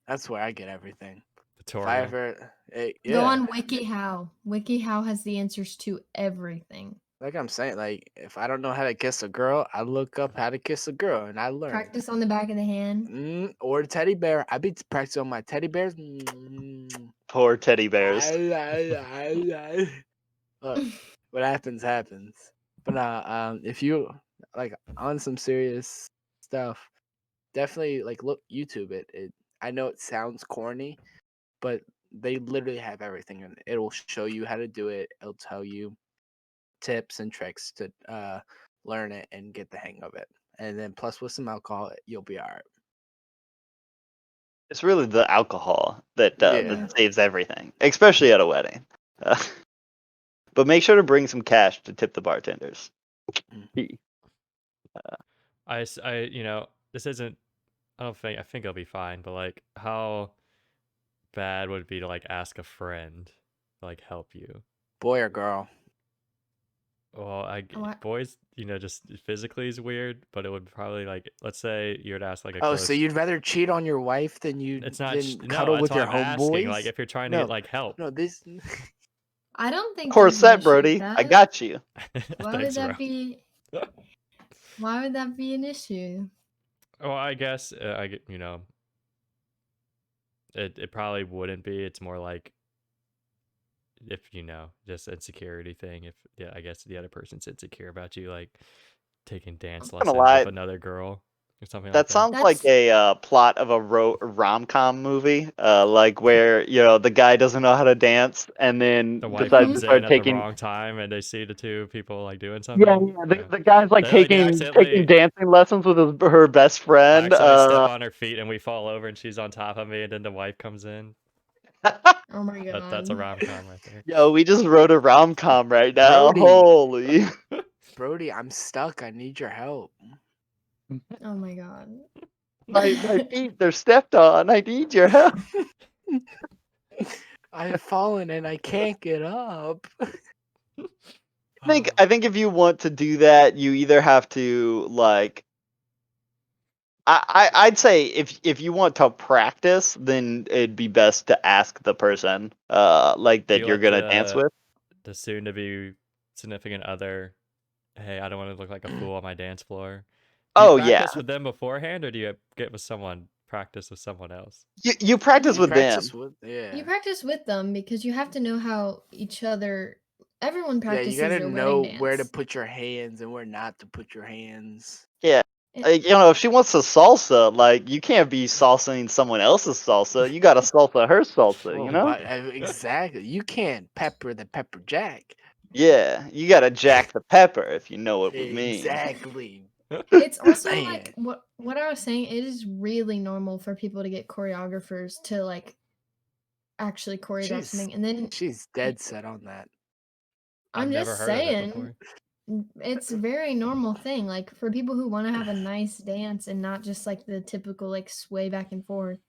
That's where I get everything. If I tutorial. ever, yeah, Go on WikiHow. WikiHow has the answers to everything. like I'm saying, like if I don't know how to kiss a girl, I look up how to kiss a girl and I learn. Practice on the back of the hand. Or teddy bear. I be practicing on my teddy bears. Poor teddy bears. Look, what happens happens. But if you like on some serious stuff, definitely like look YouTube it. I know it sounds corny, but they literally have everything in it. It'll show you how to do it. It'll tell you tips and tricks to learn it and get the hang of it. And then plus with some alcohol, you'll be all right. It's really the alcohol that Yeah. that saves everything, especially at a wedding. But make sure to bring some cash to tip the bartenders. You know, this isn't. I think I'll be fine. But like, how bad would it be to like ask a friend to like help you? Boy or girl. Well, What? boys, you know, just physically is weird, but it would probably like, let's say you'd ask like a Oh, close. so you'd rather cheat on your wife than you It's not. than No, cuddle that's with why your I'm asking. Like, homeboys? if you're trying to No, get like help. No, this. I don't think there's Corset, an issue with Brody. I that. got you. Why would Thanks, that bro. be? Why would that be an issue? Well, I guess I get, you know, it probably wouldn't be. It's more like if you know, just insecurity thing. If I guess the other person's insecure about you, like taking dance I'm not lessons gonna lie. with another girl or something That like that. sounds like a plot of a rom-com movie, like where the guy doesn't know how to dance and then The wife decides to comes in start at taking. the wrong time, and they see the two people like doing something. Yeah. The guy's like They, like, taking accidentally- dancing lessons with her best friend. Accidentally step on her feet, and we fall over, and she's on top of me, and then the wife comes in. Oh my god. That's a rom com right there. Yo, we just wrote a rom-com right now. Brody. Holy. Brody, I'm stuck. I need your help. Oh my god. my feet, they're stepped on. I need your help. I have fallen and I can't get up. I think if you want to do that, you either have to like. I'd say if you want to practice, then it'd be best to ask the person like that you you're let gonna dance with. the soon to be significant other, hey, I don't want to look like a fool on my dance floor. Do you Oh yeah, practice with them beforehand, or do you get with someone, practice with someone else? you practice with them. Yeah. You practice with them because you have to know how each other. Everyone Yeah, practices you gotta their know wedding where to dance. put your hands and where not to put your hands. If she wants to salsa, like you can't be salsaing someone else's salsa. You gotta salsa her salsa, you know? Exactly. You can't pepper the pepper jack. Yeah, you gotta jack the pepper if you know what we mean. Exactly. It's also Man. like what I was saying. It is really normal for people to get choreographers to like actually choreograph She's- something, and then She's dead set on that. I've I'm never just heard of it saying. before. It's a very normal thing, like for people who want to have a nice dance and not just like the typical like sway back and forth.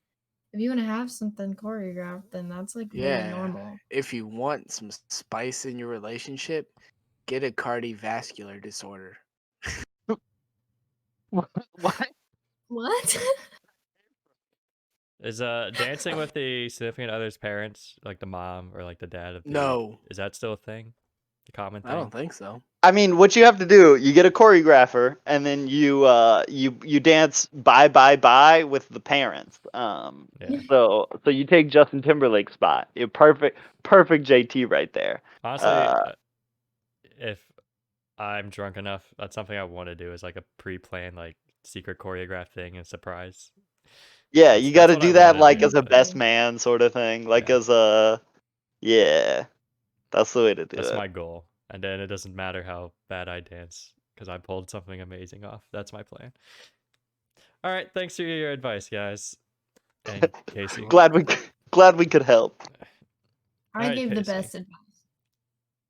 If you want to have something choreographed, then that's like really Yeah. normal. If you want some spice in your relationship, get a cardiovascular disorder. What? What? Is dancing with the significant other's parents, like the mom or like the dad of the No, is that still a thing? The common I thing? don't think so. I mean, what you have to do, you get a choreographer, and then you dance bye bye bye with the parents. Yeah. So you take Justin Timberlake's spot. You're perfect JT right there. Honestly, if I'm drunk enough, that's something I want to do is like a pre-planned like secret choreographed thing and surprise. Yeah, That's you got to what I do that want to like do. as a But best man sort of thing, like Yeah. as a yeah. That's the way to do that's it. my goal. And then it doesn't matter how bad I dance because I pulled something amazing off. That's my plan. All right, thanks for your advice, guys. And Casey. glad we could help. I Alright, gave the Casey. best advice.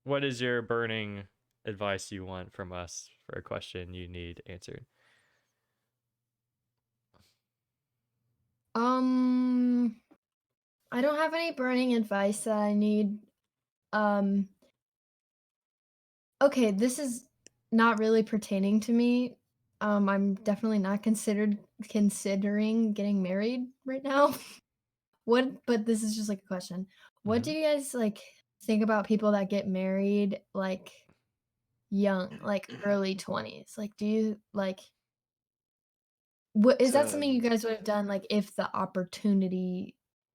What is your burning advice you want from us for a question you need answered? I don't have any burning advice that I need. Um, okay, this is not really pertaining to me. I'm definitely not considering getting married right now. But this is just like a question. What do you guys like think about people that get married like young, like early 20s? Like, do you like what is that So something you guys would have done like if the opportunity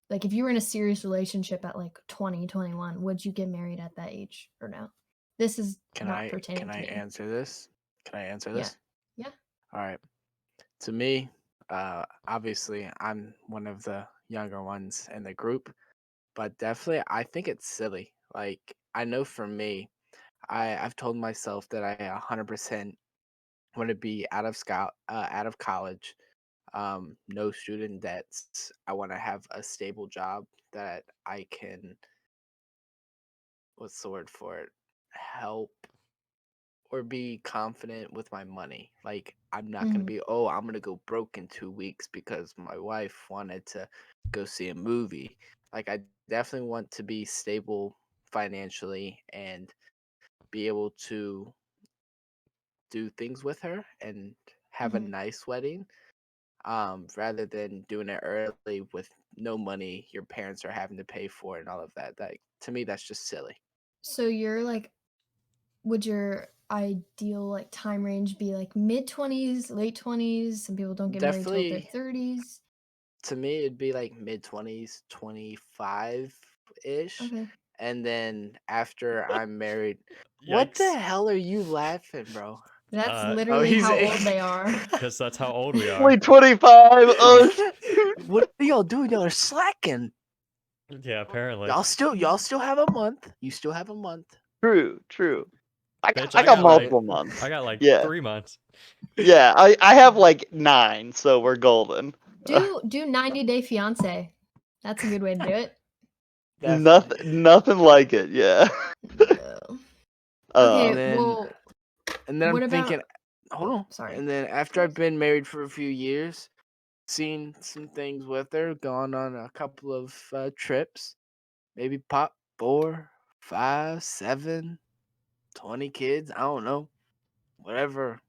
like if you were in a serious relationship at like 20, 21, would you get married at that age or no? This is not pertaining can to I me. answer this? Can I answer Yeah. this? Yeah. All right. To me, obviously I'm one of the younger ones in the group, but definitely I think it's silly. Like I know for me, I've told myself that I 100% want to be out of college, no student debts. I want to have a stable job that I can, what's the word for it, help or be confident with my money. Like I'm not gonna Mhm. be, oh, I'm gonna go broke in 2 weeks because my wife wanted to go see a movie. Like I definitely want to be stable financially and be able to do things with her and have a Mhm. nice wedding. Rather than doing it early with no money your parents are having to pay for and all of that. That to me that's just silly. So you're like would your ideal like time range be like mid 20s, late 20s? Some people don't get married till their Definitely 30s. to me it'd be like mid 20s, 25 ish. Okay. And then after I'm married, what the Yikes. hell are you laughing, bro? That's Uh, Oh, literally he's how old they are. because that's how old we are. Only 25. Oh shoot. what are y'all doing? Y'all are slacking. Yeah, apparently. Y'all still have a month. You still have a month. True. I Bitch, got Like multiple months. I got like Yeah. 3 months. Yeah, I have like 9, so we're golden. Do 90-day fiance. That's a good way to do it. definitely. Nothing like it, yeah. No. Okay, And then well, I'm what thinking, about hold on. sorry. And then after I've been married for a few years, seen some things with her, gone on a couple of trips, maybe pop 4, 5, 7, 20 kids. I don't know. Whatever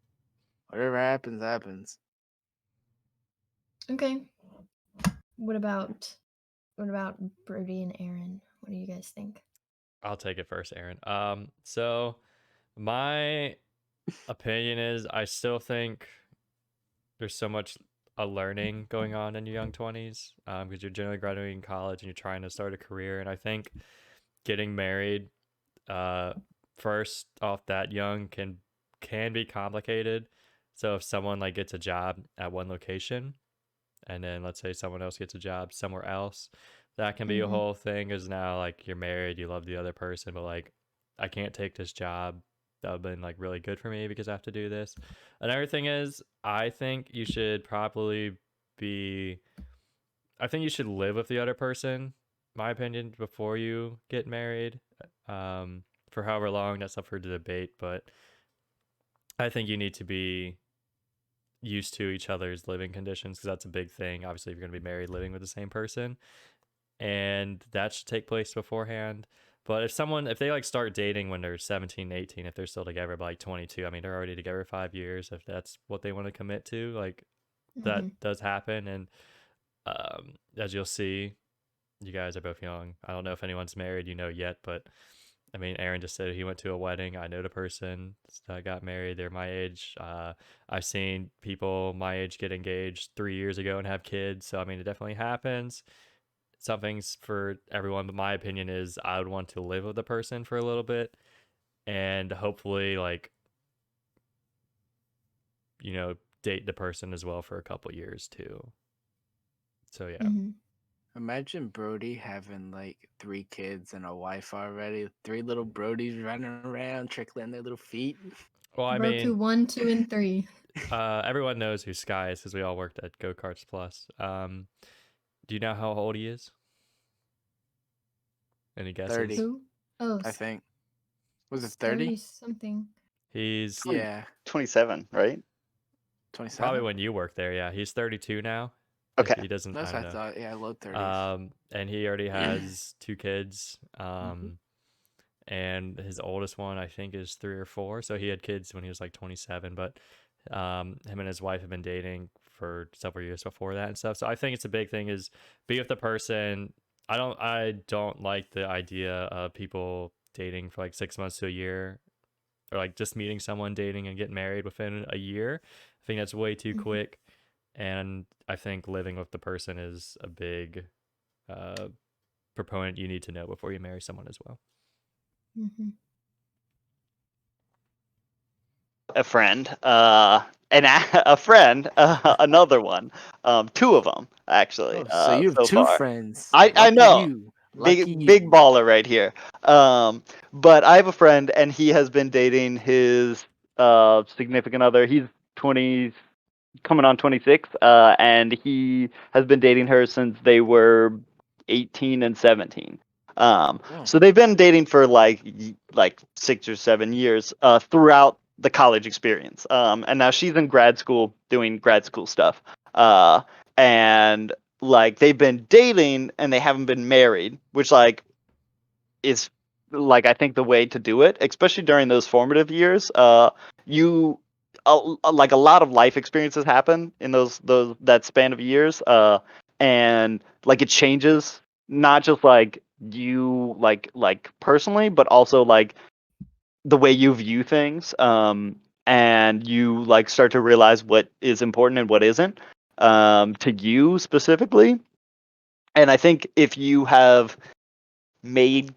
happens, happens. Okay. What about Brody and Aaron? What do you guys think? I'll take it first, Aaron. So my opinion is I still think there's so much a learning going on in your young 20s because you're generally graduating college and you're trying to start a career. And I think getting married uh, first off that young can be complicated. So if someone like gets a job at one location and then let's say someone else gets a job somewhere else, that can be a Mhm. whole thing because now like you're married, you love the other person, but like I can't take this job that would have been like really good for me because I have to do this. Another thing is I think you should probably be I think you should live with the other person, my opinion, before you get married. For however long, that's up for debate, but I think you need to be used to each other's living conditions, because that's a big thing. Obviously, if you're going to be married, living with the same person, and that should take place beforehand. But if they like start dating when they're 17, 18, if they're still together by like 22, I mean, they're already together 5 years. If that's what they want to commit to, like that Mhm. does happen. And as you'll see, you guys are both young. I don't know if anyone's married, yet, but I mean, Aaron just said he went to a wedding. I know the person that got married. They're my age. I've seen people my age get engaged 3 years ago and have kids. So I mean, it definitely happens. Something's for everyone, but my opinion is I would want to live with the person for a little bit, and hopefully, like, date the person as well for a couple years too. So yeah. Mhm. Imagine Brody having like 3 kids and a wife already. 3 little Brodies running around, trickling their little feet. Well, I Roku mean, 1, 2, and 3. everyone knows who Sky is because we all worked at Go Karts Plus. Do you know how old he is? Any guesses? 30. Who? Oh, I think. Was it 30 30? something. He's Yeah, 27, right? 27. probably when you worked there. Yeah, he's 32 now. Okay. He doesn't. That's I what don't I know. thought. Yeah, low 30s. And he already has 2 kids. And his oldest one I think is 3 or 4. So he had kids when he was like 27. But him and his wife have been dating for several years before that and stuff. So I think it's a big thing is be with the person. I don't like the idea of people dating for like 6 months to a year, or like just meeting someone, dating, and getting married within a year. I think that's way too Mhm. quick. And I think living with the person is a big proponent you need to know before you marry someone as well. Mhm. A friend, a friend, another one, 2 of them actually. Oh, so you have so 2 far. friends. I Lucky know, you. Lucky big you. baller right here. But I have a friend, and he has been dating his significant other. He's 20, coming on 26, and he has been dating her since they were 18 and 17. Oh. So they've been dating for like 6 or 7 years throughout the college experience. And now she's in grad school doing grad school stuff. And like they've been dating and they haven't been married, which like is like I think the way to do it, especially during those formative years. You like a lot of life experiences happen in those that span of years, and like it changes not just like you like personally, but also like the way you view things, and you like start to realize what is important and what isn't, to you specifically. And I think if you have made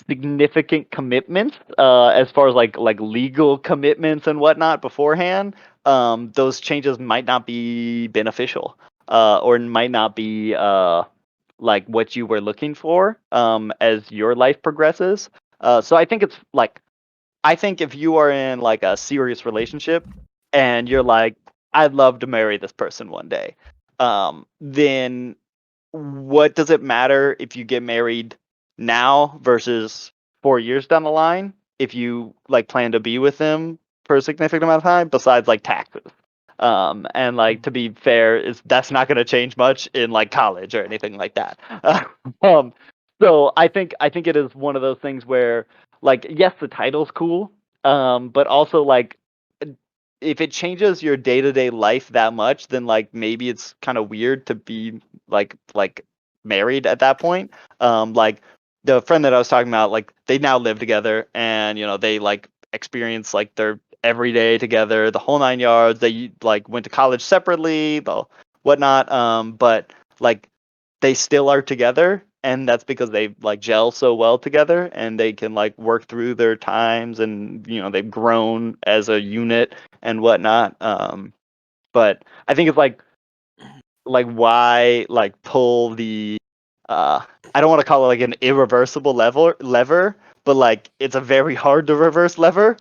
significant commitments, as far as like legal commitments and whatnot beforehand, those changes might not be beneficial, or might not be like what you were looking for, as your life progresses. So I think it's like, I think if you are in like a serious relationship and you're like, I'd love to marry this person one day, then what does it matter if you get married now versus 4 years down the line if you like plan to be with them for a significant amount of time besides like taxes? And like, to be fair, is that's not going to change much in like college or anything like that. um, so I think it is one of those things where like, yes, the title's cool, but also like, if it changes your day-to-day life that much, then like maybe it's kind of weird to be like married at that point. Like the friend that I was talking about, like they now live together, and they like experience like their every day together, the whole 9 yards. They like went to college separately, the whatnot. But like they still are together, and that's because they like gel so well together, and they can like work through their times, and they've grown as a unit and whatnot. But I think it's like why like pull the I don't want to call it like an irreversible lever, but like it's a very hard to reverse lever,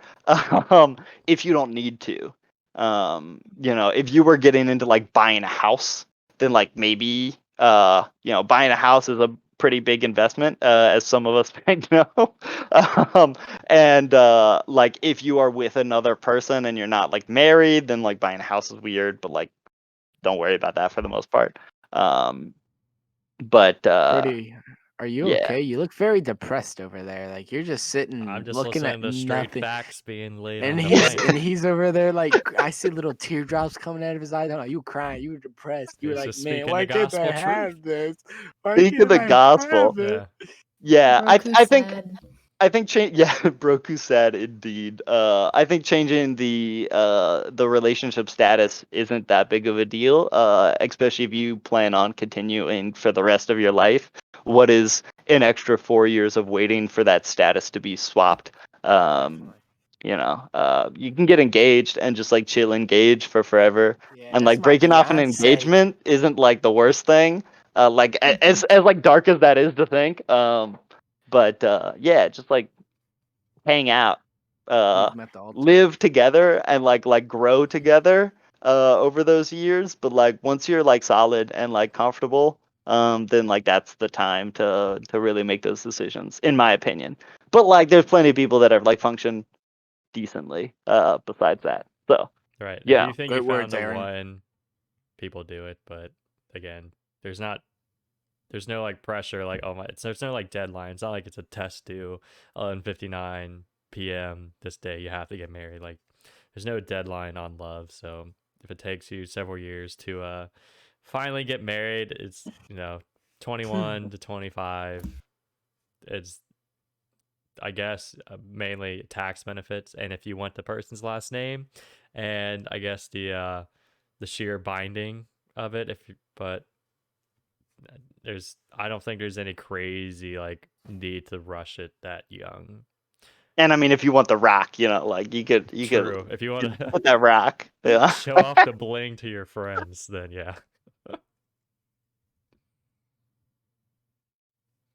if you don't need to. If you were getting into like buying a house, then like maybe buying a house is a pretty big investment, as some of us might know. And like if you are with another person and you're not like married, then like buying a house is weird, but like don't worry about that for the most part. But Brody, are you yeah. okay? You look very depressed over there. Like you're just I'm sitting just looking listening at to straight nothing. facts being laid And on the he's mic. and he's over there like I see little teardrops coming out of his eyes. I'm like, you crying, you were depressed. You were He's like, just man, speaking why the can't I gospel have truth. this? Why Speak of can't the I gospel. have it? Yeah, Broku I think sad. I think yeah, Broku said indeed. I think changing the relationship status isn't that big of a deal. Especially if you plan on continuing for the rest of your life. What is an extra 4 years of waiting for that status to be swapped? You know, you can get engaged and just like chill engaged for forever. Yeah, And that's like my breaking off an fiance. engagement isn't like the worst thing. Like as like dark as that is to think. But yeah, just like hang out, Meet uh, him at the altar. live together, and like grow together over those years. But like once you're like solid and like comfortable, then like that's the time to really make those decisions, in my opinion. But like there's plenty of people that have like functioned decently besides that. So Right. If yeah, you think Great you words, found the Aaron. one, people do it. But again, there's no like pressure. Like there's no like deadline. It's not like it's a test due 11:59 p.m. this day. You have to get married. Like there's no deadline on love. So if it takes you several years to finally get married, it's 21 to 25. It's I guess mainly tax benefits, and if you want the person's last name, and I guess the sheer binding of it. But I don't think there's any crazy like need to rush it that young. and I mean if you want the rock, like you could True. If you want to put that rock. Yeah. show off the bling to your friends, then yeah.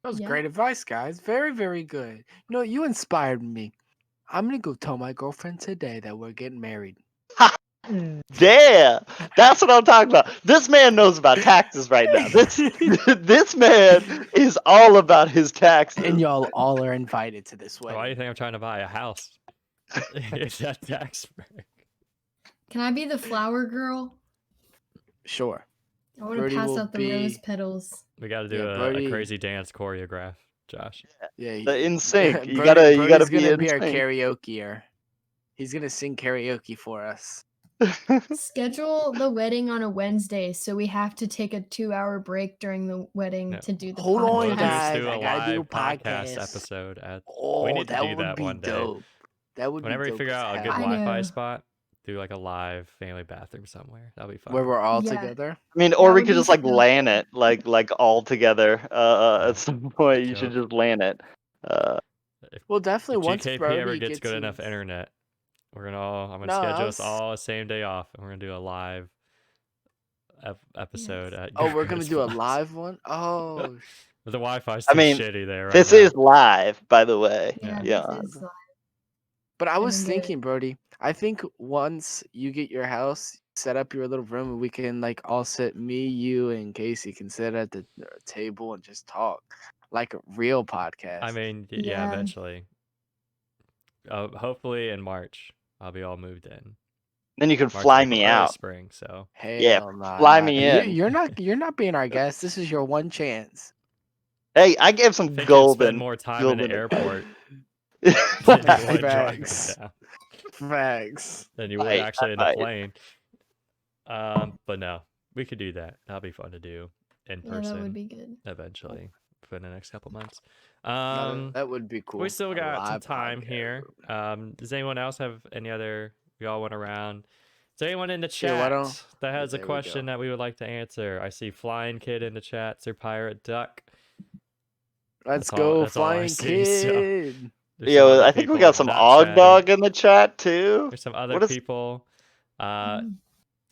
That was Yeah. great advice, guys. Very, very good. You inspired me. I'm gonna go tell my girlfriend today that we're getting married. Yeah, that's what I'm talking about. This man knows about taxes right now. This man is all about his taxes. And y'all all are invited to this Why do you wedding. think I'm trying to buy a house? It's that tax break. Can I be the flower girl? Sure. I want to Brody pass will out the rose be- petals. We got to do Yeah, a Brody- crazy dance choreograph, Josh. Yeah, The in sync. You Brody's gotta be gonna in be our sync. karaokeer. He's gonna sing karaoke for us. Schedule the wedding on a Wednesday, so we have to take a 2-hour break during the wedding No. to do the Hold on, We'll podcast. guys. just do a I gotta do a live podcast podcast. episode at. We Oh, need to that do would that be one day. dope. That would Whenever be we dope figure as out a good hell. I Wi-Fi know. spot, do like a live family bathroom somewhere. That'll be fun. Where we're all Yeah. together. I mean, or That we would could be just like so LAN cool. it, like all together. Yeah. At some point, you should Joke. just LAN it. Well, If definitely once GKP Brody ever gets gets good enough his- internet, I'm gonna No, I schedule us was- all the same day off, and we're gonna do a live episode Yes. at. Oh, we're gonna Gargo's do a Flats. live one. Oh, But the Wi-Fi's I too mean, shitty there right This now. is live, by the way. Yeah, Yeah. this is live. but I was then get- thinking, Brody. I think once you get your house, set up your little room, and we can like all sit. Me, you, and Casey can sit at the table and just talk like a real podcast. I mean, yeah, Yeah. eventually. Hopefully in March, I'll be all moved in. Then you can March, fly April, me early out. spring. So Hell nah, fly nah. me You- in. You're not being our guest. This is your one chance. Hey, I gave some I think you'd golden. spend more time in the golden- airport than you would driving Facts. down. Facts. Than you would Right, actually in the right. plane. But no, we could do that. That'll be fun to do in Yeah, person that would be good. eventually for the next couple months. No, that would be cool. We still A got some live time podcast. here. Does anyone else have any other? We all went around. Is there anyone in the Sure, why chat don't- that has a There we question go. that we would like to answer? I see Flying Kid in the chat. Sir Pirate Duck. Let's That's all- go, that's all I Flying see, so- Kid. There's Yeah, some well, other I think we people got some not Og chatting. Dog in the chat too. There's some other What is- people. Mm.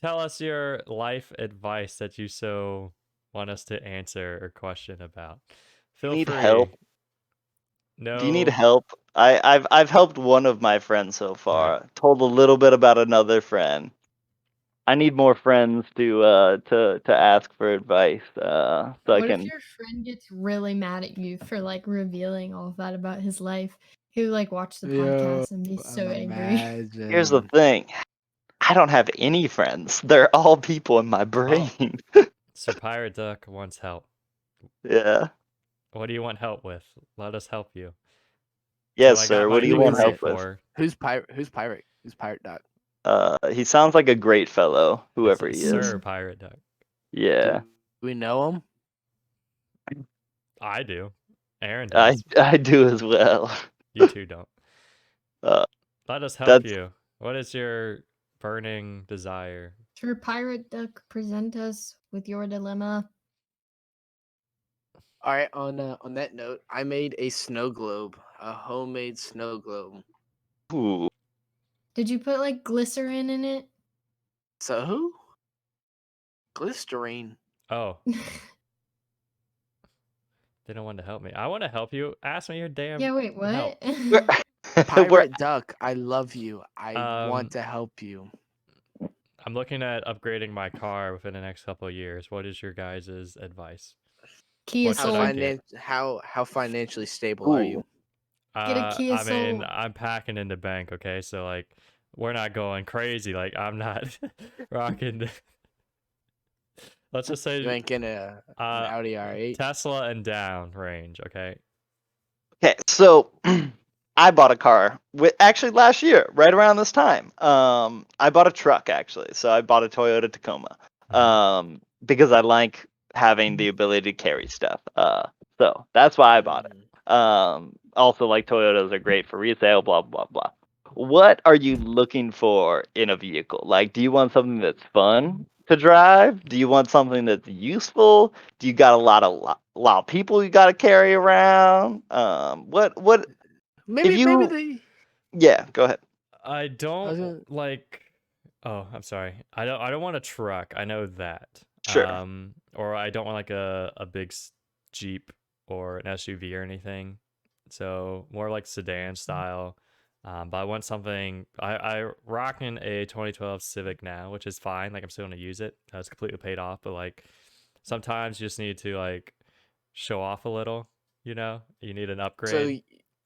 Tell us your life advice that you so want us to answer or question about. Feel need free. help? No. Do you need help? I've helped one of my friends so far. Told a little bit about another friend. I need more friends to ask for advice. So I What if can. your friend gets really mad at you for like revealing all of that about his life? He would like watch the podcast and be so angry. Here's the Imagine. thing. I don't have any friends. They're all people in my brain. Sir Pirate Duck wants help. Yeah. What do you want help with? Let us help you. Yes, I got sir. my What do you Wait, want wait, help music with? for. Who's pirate? Who's pirate? Who's pirate duck? He sounds like a great fellow, It's whoever a he Sir is. Pirate Duck. Yeah. Do we know him? I do. Aaron I does. I do as well. You two don't. Uh, Let us help that's you. What is your burning desire? Sir Pirate Duck, present us with your dilemma. All right. On that note, I made a snow globe, a homemade snow globe. ooh. Did you put like glycerin in it? So who? Glycerine. Oh, they don't want to help me. I want to help you. Ask me your damn Yeah, wait, help. what? We're Pirate duck, I love you. I Um, want to help you. I'm looking at upgrading my car within the next couple of years. What is your guys' advice? Kia What should Soul. I get? How financially stable are you? Get a Kia I mean, Soul. I'm packing in the bank, okay? So like, we're not going crazy. Like, I'm not rocking. Let's just You say ain't getting an Audi R8. Tesla and down range, okay? Okay, so I bought a car actually last year, right around this time. I bought a truck actually, so I bought a Toyota Tacoma. Because I like having the ability to carry stuff. So that's why I bought it. Also like Toyotas are great for resale, blah blah blah. What are you looking for in a vehicle? Like, do you want something that's fun to drive? Do you want something that's useful? Do you got a lot of people you got to carry around? What if Maybe you? they. Yeah, go ahead. I don't gonna- like. Oh, I'm sorry. I don't want a truck. I know that. Sure. Or I don't want like a big Jeep or an SUV or anything. So more like sedan style. But I want something. I rocking a 2012 Civic now, which is fine. Like I'm still gonna use it. It's completely paid off. But like sometimes you just need to like show off a little. You know, you need an So upgrade,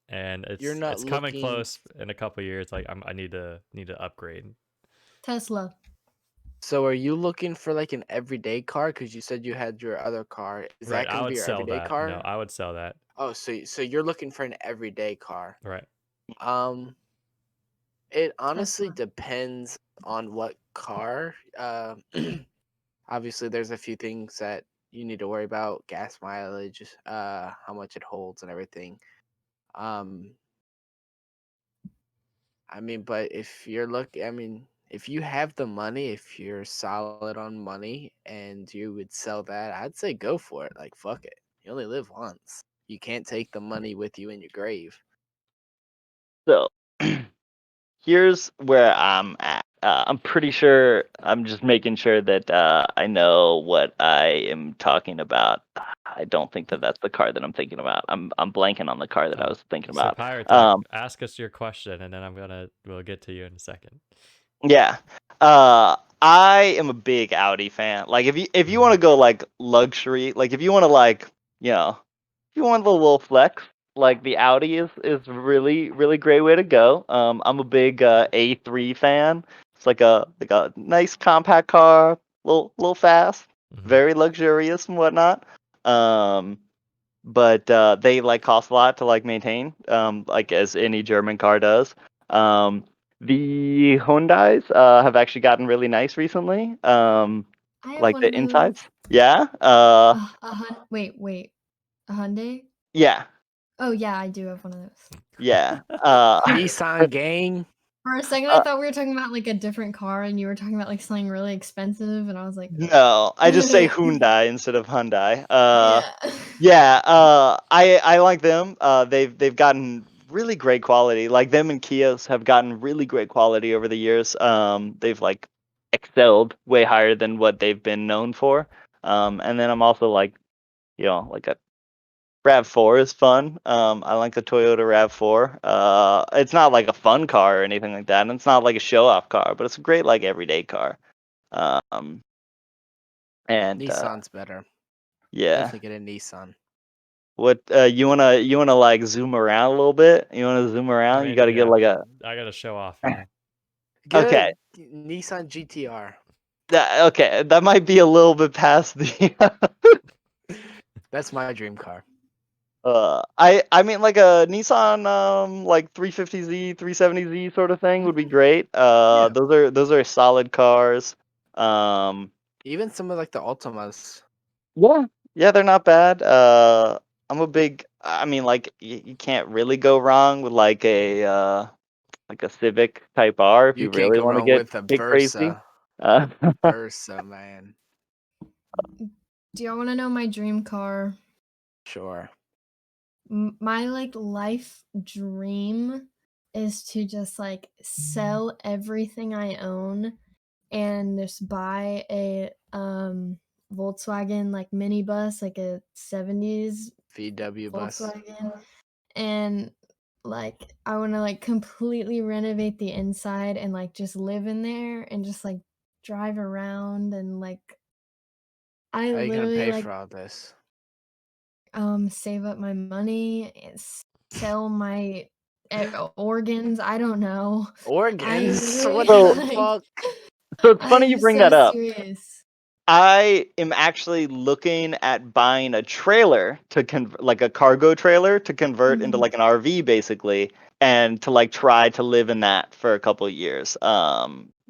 and you're not it's coming looking. close in a couple years. Like I need to upgrade. Tesla. So are you looking for like an everyday car? Because you said you had your other car. Is Right, that I going to would be your sell everyday that. car? No, I would sell that. Oh, so you're looking for an everyday car. Right. It honestly Tesla. depends on what car. Obviously, there's a few things that you need to worry about: gas mileage, how much it holds, and everything. Um, I mean, but if you're looking, I mean, if you have the money, if you're solid on money, and you would sell that, I'd say go for it. Like, fuck it. You only live once. You can't take the money with you in your grave. So here's where I'm at. I'm pretty sure. I'm just making sure that I know what I am talking about. I don't think that that's the car that I'm thinking about. I'm blanking on the car that I was thinking So about. Pirate Talk, ask us your question, and then we'll get to you in a second. Yeah. I am a big Audi fan. Like if you want to go like luxury, like if you want to like, you know, if you want the little flex, like the Audi is really really great way to go. I'm a big A3 fan. It's like a nice compact car, little fast, very luxurious and whatnot. But they like cost a lot to like maintain, like as any German car does. The Hyundais have actually gotten really nice recently. I have Like one the of those. insides. Yeah. Wait. A Hyundai? Yeah. Oh yeah, I do have one of those. Yeah. Nissan gang. For a second, I thought we were talking about like a different car, and you were talking about like something really expensive, and I was like, No, I just say Hyundai instead of Hyundai. yeah. Yeah. I like them. They've gotten really great quality. Like them and Kias have gotten really great quality over the years. They've like excelled way higher than what they've been known for. And then I'm also like, like a RAV4 is fun. I like the Toyota RAV4. It's not like a fun car or anything like that, and it's not like a show-off car, but it's a great like everyday car. Um, and Nissan's better. yeah, Definitely get a Nissan. what you wanna like zoom around a little bit? You wanna zoom around? You mean, gotta get yeah, like a I gotta show off, you know. Get okay. a Nissan GTR. Okay, that might be a little bit past the. That's my dream car. I mean like a Nissan like 350Z, 370Z sort of thing would be great. Yeah. Those are solid cars. Um, Even some of like the Ultimas. yeah, yeah, they're not bad. I'm a big. I mean, like you can't really go wrong with like a Civic Type R if You you can't really go want to wrong get with a crazy. Versa. Uh, Versa, man. Do y'all want to know my dream car? Sure. My like life dream is to just like sell everything I own and just buy a Volkswagen like minibus, like a 70s VW bus. Volkswagen, and like I want to like completely renovate the inside and like just live in there and just like drive around and like I How are you gonna literally pay like for all this? save up my money, sell my organs. I don't know. I Organs? literally What the so like fuck? so it's funny you I'm bring so that up. serious. I am actually looking at buying a trailer to like a cargo trailer to convert into Mhm. like an RV basically, and to like try to live in that for a couple of years.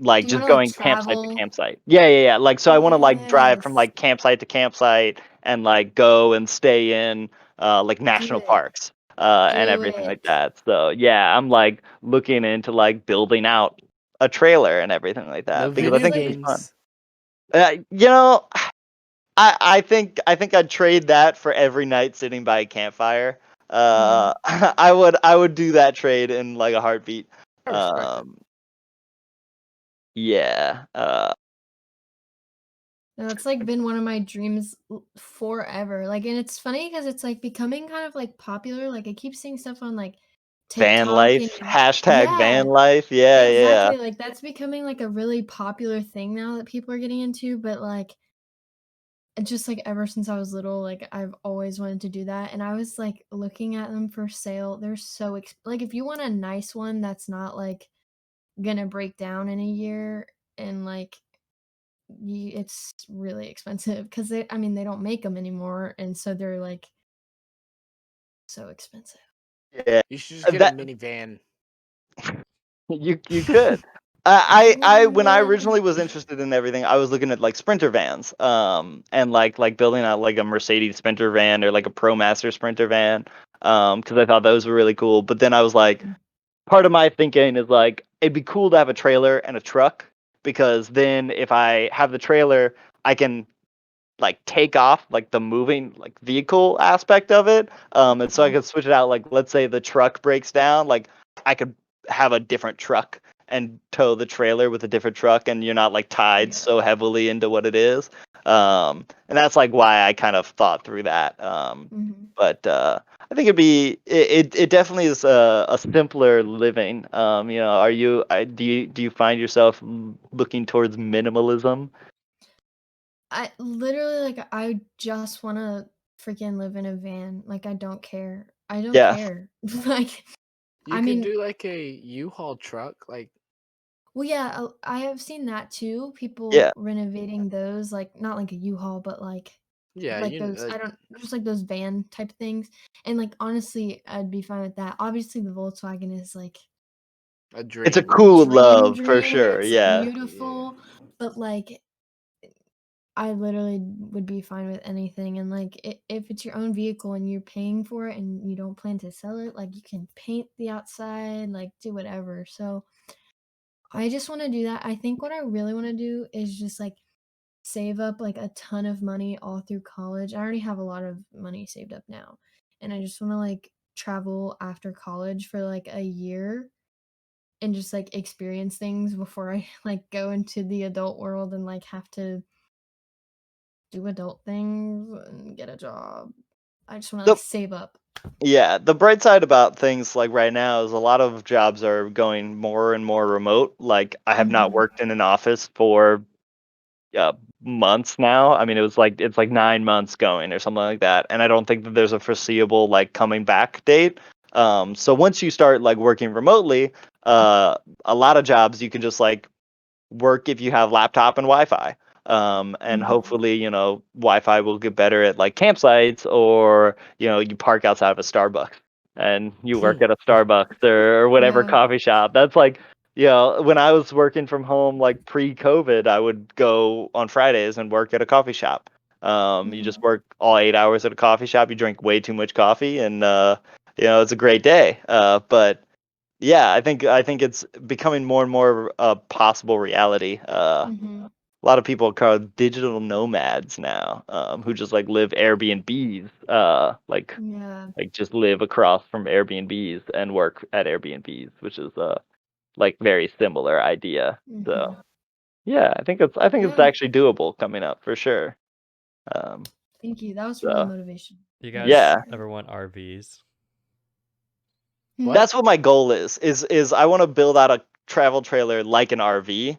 Like Do you just want to like going campsite to travel? campsite. Yeah. Like so I want to like drive from Yes, like campsite to campsite and like go and stay in like do national it. parks and Do everything like it. that. So yeah, I'm like looking into like building out a trailer and everything like No that because I It's video think it'd like be fun. games. You know, I think I'd trade that for every night sitting by a campfire. I would do that trade in like a heartbeat. I respect it. Um, yeah. no, it's like been one of my dreams forever. Like, and it's funny because it's like becoming kind of like popular. Like, I keep seeing stuff on like Van TikTok and life. Hashtag van yeah, life. Yeah. exactly. Like, that's becoming like a really popular thing now that people are getting into. But like, just like ever since I was little, like I've always wanted to do that. And I was like looking at them for sale. They're so like if you want a nice one that's not like gonna break down in a year and like it's really expensive because I mean they don't make them anymore and so they're like so expensive. Yeah. You should just get a That minivan. you could. I when I No. originally was interested in everything, I was looking at like Sprinter vans, and like building out like a Mercedes Sprinter van or like a ProMaster Sprinter van, because I thought those were really cool. But then I was like, part of my thinking is like it'd be cool to have a trailer and a truck because then if I have the trailer, I can like take off like the moving like vehicle aspect of it, and so I could switch it out. Like let's say the truck breaks down, like I could have a different truck and tow the trailer with a different truck, and you're not like tied so Yeah. heavily into what it is. And that's like why I kind of thought through that. Mhm. But I think it definitely is a simpler living. Are you do you find yourself looking towards minimalism? I literally like I just want to freaking live in a van. Like I don't care. I don't Yeah, care. Like You I could mean, do like a U-Haul truck. Like, well yeah, I have seen that too. yeah. People renovating those like not like a U-Haul but yeah, like those I don't just like those van type things. And like honestly, I'd be fine with that. Obviously the Volkswagen is like a It's a dream. cool dream love for dream. sure. It's Yeah. Yeah. beautiful, but like I literally would be fine with anything. And like if it's your own vehicle and you're paying for it and you don't plan to sell it, like you can paint the outside, like do whatever. So I just want to do that. I think what I really want to do is just like save up like a ton of money all through college. I already have a lot of money saved up now. And I just want to like travel after college for like a year and just like experience things before I like go into the adult world and like have to do adult things and get a job. I just want to The like save up. yeah, the bright side about things like right now is a lot of jobs are going more and more remote. Like I have not Mhm. worked in an office for months now. I mean, it's like 9 months going or something like that, and I don't think that there's a foreseeable like coming back date. So once you start like working remotely, a lot of jobs you can just like work if you have laptop and Wi-Fi. And Mhm. hopefully, Wi-Fi will get better at like campsites, or you park outside of a Starbucks and you work at a Starbucks or whatever Yeah. coffee shop. That's like, when I was working from home, like pre-COVID, I would go on Fridays and work at a coffee shop. You just work all 8 hours at a coffee shop. You drink way too much coffee, and it's a great day. But yeah, I think it's becoming more and more a possible reality. Mhm. A lot of people are called digital nomads now, who just like live Airbnbs, Yeah. like just live across from Airbnbs and work at Airbnbs, which is like very similar idea. So Mhm. yeah, I think it's Yeah. actually doable coming up for sure. Um, Thank you. That was really so motivation. You Yeah. guys yeah, ever want RVs? Hmm? What? that's what my goal is I want to build out a travel trailer like an RV.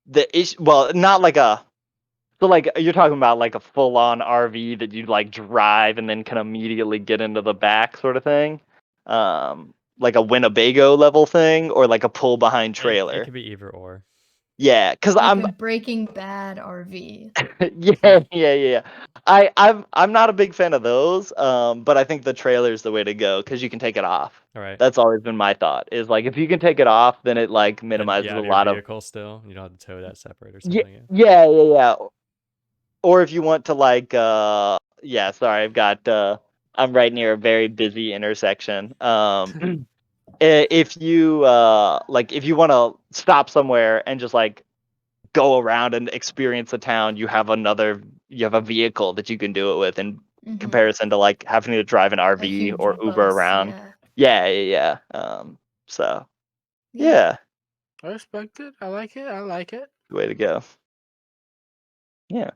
The issue, well, not like a, so like you're talking about like a full on RV that you like drive and then can immediately get into the back sort of thing. Like a Winnebago level thing, or like a pull behind It trailer. could be either or. Yeah, because Like I'm a Breaking Bad RV. yeah. I'm not a big fan of those. But I think the trailer is the way to go because you can take it off. All right. That's always been my thought. Is like if you can take it off, then it like And you minimizes a have your lot of vehicle still. You don't have to tow that separate or yeah something. yeah. Or if you want to like yeah, sorry, I'm right near a very busy intersection. If you if you want to stop somewhere and just like go around and experience the town, you have a vehicle that you can do it with, in Mhm. comparison to like having to drive an A RV huge or Uber bus. around. Yeah. Yeah. So Yeah. yeah, I respect it. I like it. I like it. way to go. Yeah.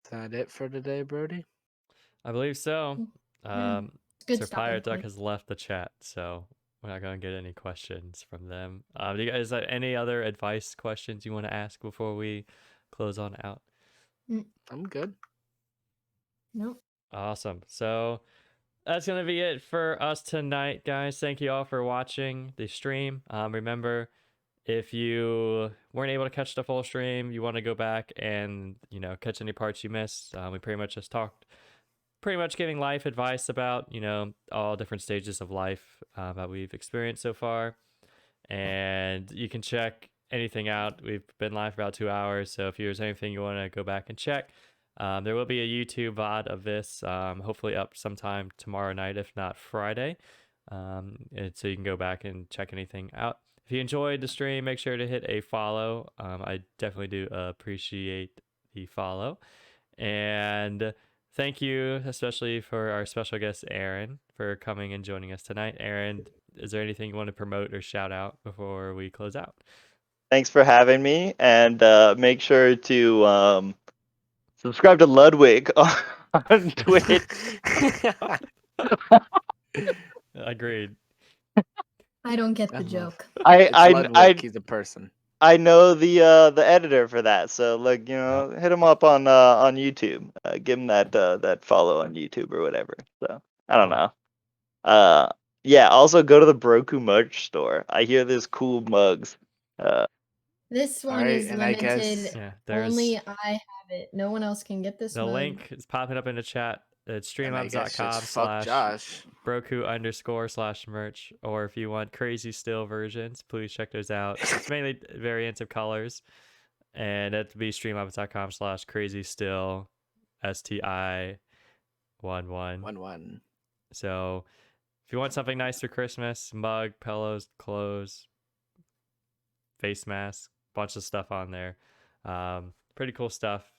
Is that it for today, Brody? I believe so. Yeah. Good Sir stopping Pirate Duck point. has left the chat, so we're not gonna get any questions from them. Do you guys have any other advice questions you want to ask before we close on out? I'm good. Nope. Awesome. So that's gonna be it for us tonight, guys. Thank you all for watching the stream. Remember, if you weren't able to catch the full stream, you want to go back and catch any parts you missed. We pretty much just talked, pretty much giving life advice about all different stages of life that we've experienced so far. And you can check anything out. We've been live for about 2 hours, so if there's anything you want to go back and check, there will be a YouTube VOD of this, hopefully up sometime tomorrow night, if not Friday. And so you can go back and check anything out. If you enjoyed the stream, make sure to hit a follow. I definitely do appreciate the follow. And thank you especially for our special guest, Aaron, for coming and joining us tonight. Aaron, is there anything you want to promote or shout out before we close out? Thanks for having me, and make sure to subscribe to Ludwig on Twitch. Agreed. I don't get I the love- joke. I It's I Ludwig. I He's a person. I know the editor for that, so like hit him up on YouTube. Give him that follow on YouTube or whatever. So I don't Cool. know. Yeah. Also go to the Broku merch store. I hear there's cool mugs. This one Alright, is and I limited. guess- Yeah, there's Only I have it. No one else can get this the mug. link is popping up in the chat. It's And I guess just fuck Josh. Broku_/merch, or if you want crazy still versions, please check those out. It's mainly variants of colors, and that'd be streamlabs.com/crazy still STI11. 1-1. So if you want something nice for Christmas, mug, pillows, clothes, face mask, bunch of stuff on there. Pretty cool stuff.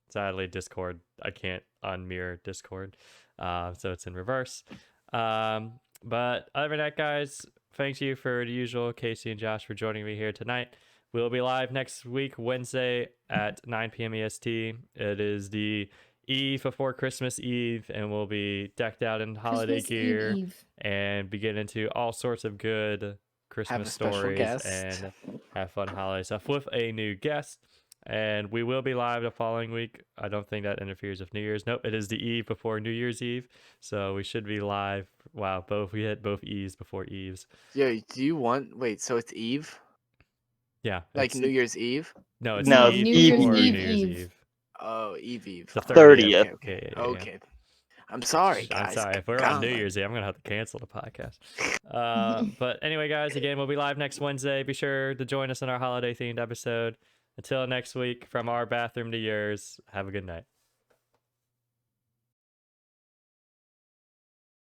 Sadly, Discord, I can't unmirror Discord, so it's in reverse. But other than that, guys, thank you for the usual, Casey and Josh, for joining me here tonight. We'll be live next week, Wednesday at 9 p.m. EST. It is the Eve before Christmas Eve, and we'll be decked out in holiday Christmas gear Eve. and be getting into all sorts of good Have Christmas a special stories guest. and have fun holiday stuff with a new guest. And we will be live the following week. I don't think that interferes with New Year's. Nope, it is the eve before New Year's Eve. So we should be live. Wow, we hit both Eves before Eves. Yo, do you want? Wait, so it's Eve, Yeah. like it's- New Year's Eve? No, it's No, the eve New Year's before Eve New Year's Eve. Eve. Oh, Eve. The 30th. Okay. Yeah. Okay. I'm sorry, I'm guys. sorry. If we're on New God. Year's Eve, I'm going to have to cancel the podcast. But anyway, guys, again, we'll be live next Wednesday. Be sure to join us in our holiday themed episode. Until next week, from our bathroom to yours, have a good night.